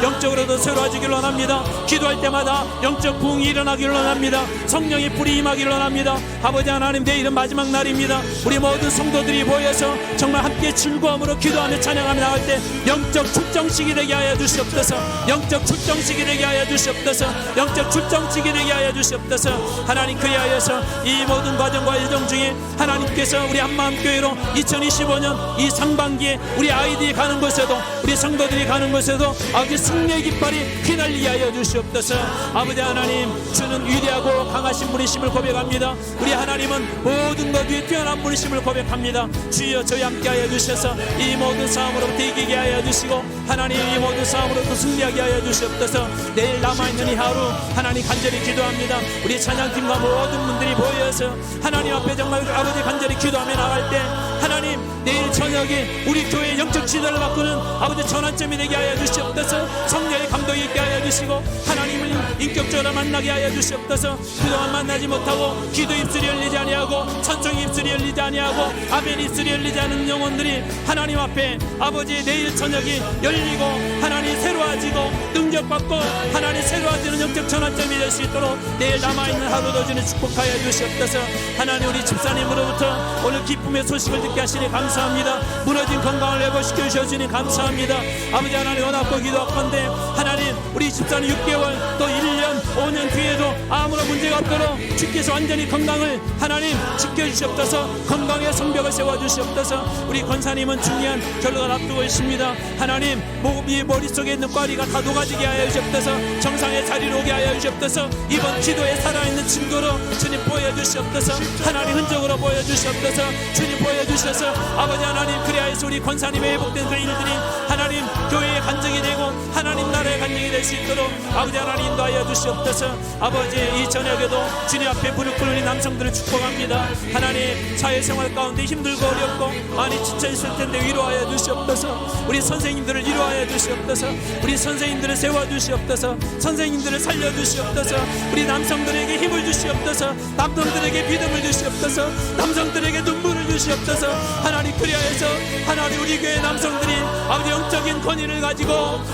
영적으로도 새로워지기를 원합니다. 기도할 때마다 영적 부흥이 일어나기를 원합니다. 원합니다. 성령의 불이 임하기를 원합니다. 아버지 하나님, 내일은 마지막 날입니다. 우리 모든 성도들이 모여서 정말 함께 즐거움으로 기도하며 찬양하며 나갈 때 영적 출정식이 되게 하여 주시옵소서. 영적 출정식이 되게 하여 주시옵소서. 영적 출정식이 되게 하여 주시옵소서. 하나님, 그리하여서 이 모든 과정과 일정 중에 하나님께서 우리 한마음교회로 2025년 이 상반기에 우리 아이들이 가는 곳에도, 우리 성도들이 가는 곳에도 아버지 승리의 깃발이 휘날리게 하여 주시옵소서. 아버지 하나님, 주는 위대하고 강하신 분이심을 고백합니다. 우리 하나님은 모든 것 위에 뛰어난 분이심을 고백합니다. 주여, 저희 함께 하여 주셔서 이 모든 싸움으로부터 이기게 하여 주시고, 하나님 이 모든 싸움으로부터 승리하게 하여 주시옵소서. 내일 남아있는 이 하루 하나님 간절히 기도합니다. 우리 찬양팀과 모든 분들이 모여서 하나님 앞에 정말 아버지 간절히 기도하며 나갈 때 하나님, 내일 저녁에 우리 교회의 영적 지도를 바꾸는 아버지 전환점이 되게 하여 주시옵소서. 성령의 감동이 있게 하여 주시고 하나님을 인격적으로 만나게 하여 주시옵소서. 그동안 만나지 못하고 기도 입술이 열리지 아니하고 찬송의 입술이 열리지 아니하고 아멘 입술이 열리지 않은 영혼들이 하나님 앞에 아버지 내일 저녁이 열리고 하나님 새로워지고 능력받고 하나님 새로워지는 영적 전환점이 될 수 있도록 내일 남아있는 하루도 주님 축복하여 주시옵소서. 하나님, 우리 집사님으로부터 오늘 기쁨의 소식을 듣게 하시니 감사합니다. 무너진 건강을 회복시켜 주셔주니 감사합니다. 아버지 하나님, 원하고 기도하건대 하나님, 우리 집사님 6개월 또 1년 5년 뒤에도 아무런 문제가 없도록 주께서 완전히 건강을 하나님 지켜주시옵소서. 건강의 성벽을 세워주시옵소서. 우리 권사님은 중요한 결과를 앞두고 있습니다. 하나님, 이 머릿속에 있는 꽈리가 다 녹아지게 하여 주시옵소서. 정상의 자리로 오게 하여 주시옵소서. 이번 기도에 살아있는 증거로 주님 보여주시옵소서. 하나님 흔적으로 보여주시옵소서. 주님 보여주셔서 아버지 하나님, 그리하여서 우리 권사님의 회복된 그 일들이 하나님 교회의 간증이 되고 하나님 나라의 간증이 될 수 있도록 아버지 하나님 인도하여 주시옵소서. 아버지, 이 저녁에도 주님 앞에 무릎 꿇는 남성들을 축복합니다. 하나님, 사회생활 가운데 힘들고 어렵고 많이 지쳐있을 텐데 위로하여 주시옵소서. 우리 선생님들을 위로하여 주시옵소서. 우리 선생님들을 세워주시옵소서. 선생님들을 살려주시옵소서. 우리 남성들에게 힘을 주시옵소서. 남성들에게 믿음을 주시옵소서. 남성들에게 눈물을 주시옵소서. 하나님, 그리하여서 하나님, 우리 교회 남성들이 아버지 영적인 권위를 가지고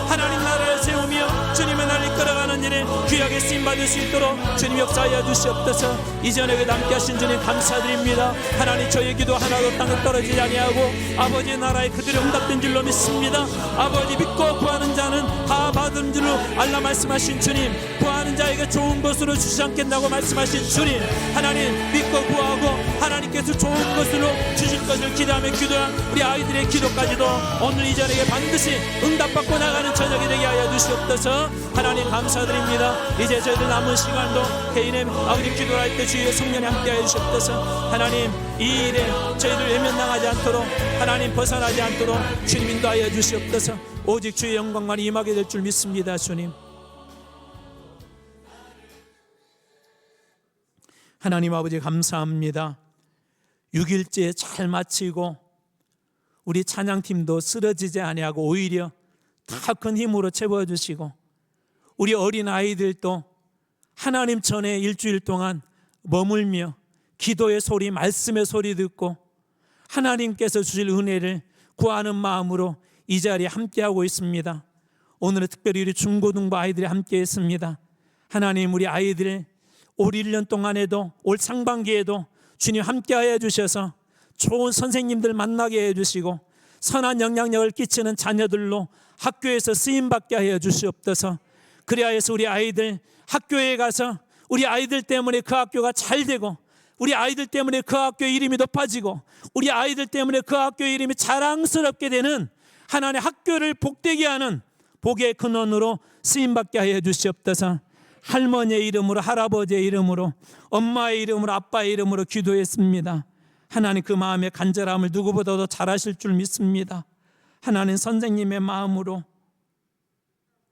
하나님 나라를 세우며 주님의 나라를 이끌어가는 일에 귀하게 쓰임받을 수 있도록 주님 역사하여 주시옵소서. 이 저녁에 함께 하신 주님 감사드립니다. 하나님, 저희 기도 하나도 땅에 떨어지지 아니하고 아버지의 나라에 그들이 응답된 줄로 믿습니다. 아버지, 믿고 구하는 자는 다 받은 줄로 알라 말씀하신 주님, 구하는 자에게 좋은 것으로 주시지 않겠다고 말씀하신 주님, 하나님 믿고 구하고 하나님께서 좋은 것으로 주실 것을 기대하며 기도한 우리 아이들의 기도까지도 오늘 이 저녁에 반드시 응답받고 나가는 저녁이 되게 하여 주시옵소서. 하나님 감사드립니다. 이제 저희들 남은 시간도 개인의 아버지 기도를 할 때 주의 성령이 함께 하여 주시옵소서. 하나님, 이 일에 저희들 외면당하지 않도록 하나님 벗어나지 않도록 주님 인도하여 주시옵소서. 오직 주의 영광만 임하게 될 줄 믿습니다. 주님, 하나님 아버지 감사합니다. 6일째 잘 마치고 우리 찬양팀도 쓰러지지 아니하고 오히려 더 큰 힘으로 채워주시고 우리 어린아이들도 하나님 전에 일주일 동안 머물며 기도의 소리, 말씀의 소리 듣고 하나님께서 주실 은혜를 구하는 마음으로 이 자리에 함께하고 있습니다. 오늘은 특별히 우리 중고등부 아이들이 함께했습니다. 하나님, 우리 아이들 올 1년 동안에도 올 상반기에도 주님 함께하여 주셔서 좋은 선생님들 만나게 해주시고 선한 영향력을 끼치는 자녀들로 학교에서 쓰임받게 하여 주시옵소서. 그리하여서 우리 아이들 학교에 가서 우리 아이들 때문에 그 학교가 잘 되고 우리 아이들 때문에 그 학교의 이름이 높아지고 우리 아이들 때문에 그 학교의 이름이 자랑스럽게 되는 하나님의 학교를 복되게 하는 복의 근원으로 쓰임받게 하여 주시옵소서. 할머니의 이름으로, 할아버지의 이름으로, 엄마의 이름으로, 아빠의 이름으로 기도했습니다. 하나님, 그 마음의 간절함을 누구보다도 잘 아실 줄 믿습니다. 하나님, 선생님의 마음으로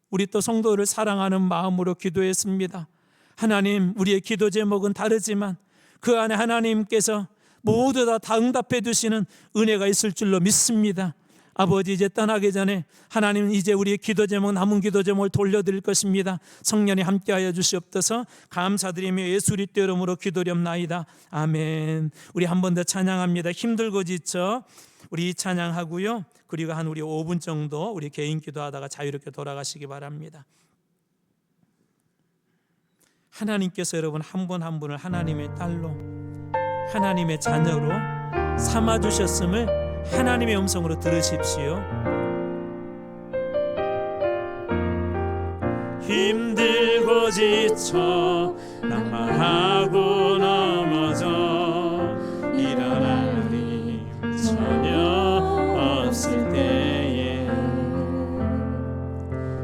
우리 또 성도를 사랑하는 마음으로 기도했습니다. 하나님, 우리의 기도 제목은 다르지만 그 안에 하나님께서 모두 다 응답해 주시는 은혜가 있을 줄로 믿습니다. 아버지, 이제 떠나기 전에 하나님, 이제 우리의 기도 제목, 남은 기도 제목을 돌려드릴 것입니다. 성령이 함께하여 주시옵소서. 감사드리며 예수 그리스도 이름으로 기도렵나이다. 아멘. 우리 한 번 더 찬양합니다. 힘들고 지쳐 우리 찬양하고요. 그리고 한 우리 5분 정도 우리 개인 기도하다가 자유롭게 돌아가시기 바랍니다. 하나님께서 여러분 한 분 한 분을 하나님의 딸로, 하나님의 자녀로 삼아주셨음을 하나님의 음성으로 들으십시오. 힘들고 지쳐 낙마하고 넘어져 일어나리 전혀 없을 때에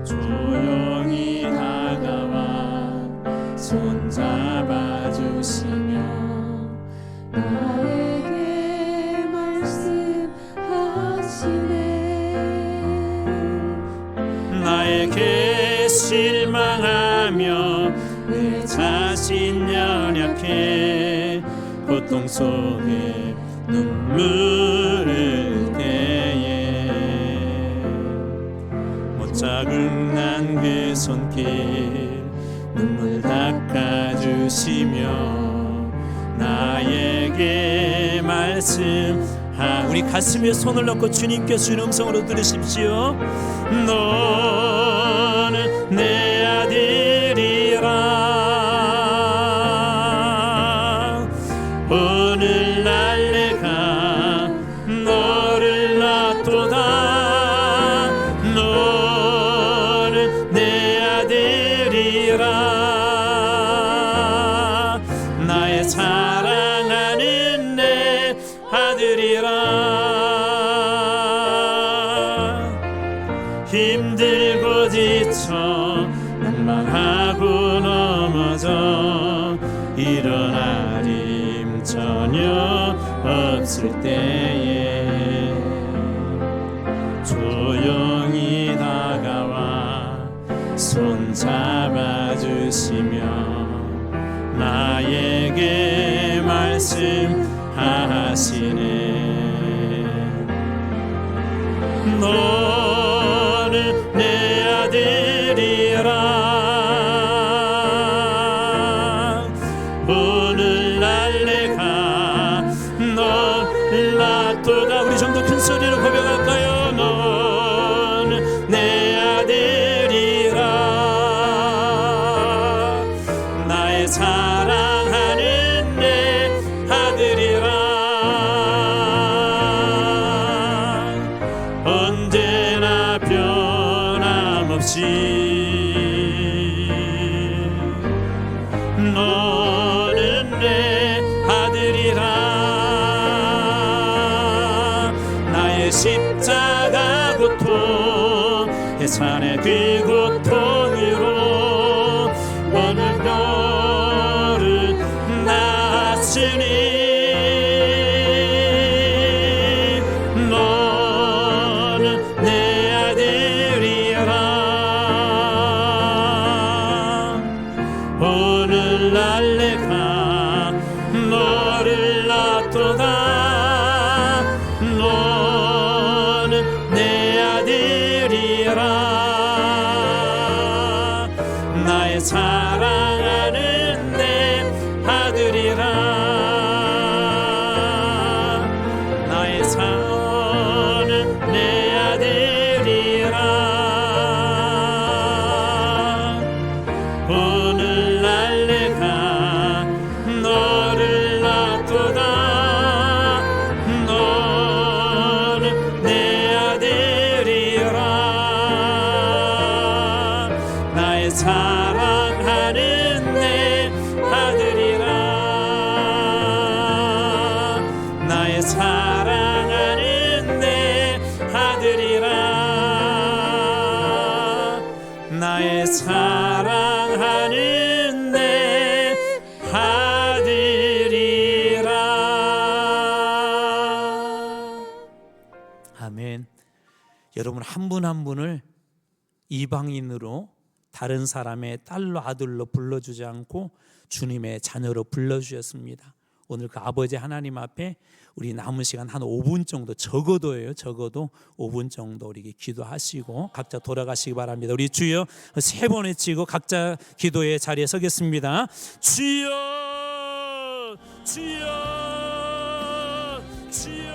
조용히 다가와 손잡아 주시며 나에게 말씀하시네. 나에게 실망하며 내 자신 연약해 고통 속에 눈물 흘릴 때에 못 자국난 그 손길 눈물 닦아주시며 나에게 우리 가슴에 손을 넣고 주님께 주는 음성으로 들으십시오. 너는 내 아들이라 오늘날 내가 너를 낳도다. 너는 내 아들이라 나의 사랑하는 내 아들이라. 힘들고 지쳐 낙망하고 넘어져 일어날 힘 전혀 없을 때에 조용히 다가와 손잡아 주시며 나에게 말씀하시네. 너는 내 아들이라 오늘날 내가 너를 낳도다. 우리 좀 더 큰 소리로 고백할까요? 너는 내 아들이라 나의 사랑하는 내 아들이라. 언제나 변함없이 너는 내 아들이라. 나의 십자가 고통 해산의 그 고통으로 오늘 너를 낳았으니 너는 내 아들이라. 오늘날 내가 너를 낳도다. 너는 내 아들이라 나의 사랑하는 내 아들이라. 나의 사랑하는 내 아들이라. 오늘날 내가 너를 낳도다. 너는 내 아들이라. 나의 사랑하는 내 아들이라. 나의 사랑하는 내 아들이라. 나의 사랑하는 내 아들이라. 아멘. 여러분 한 분 한 분을 이방인으로 다른 사람의 딸로 아들로 불러주지 않고 주님의 자녀로 불러주셨습니다. 오늘 그 아버지 하나님 앞에 우리 남은 시간 한 5분 정도, 적어도예요, 적어도 5분 정도 우리 기도하시고 각자 돌아가시기 바랍니다. 우리 주여 세 번 외치고 각자 기도의 자리에 서겠습니다. 주여 주여 주여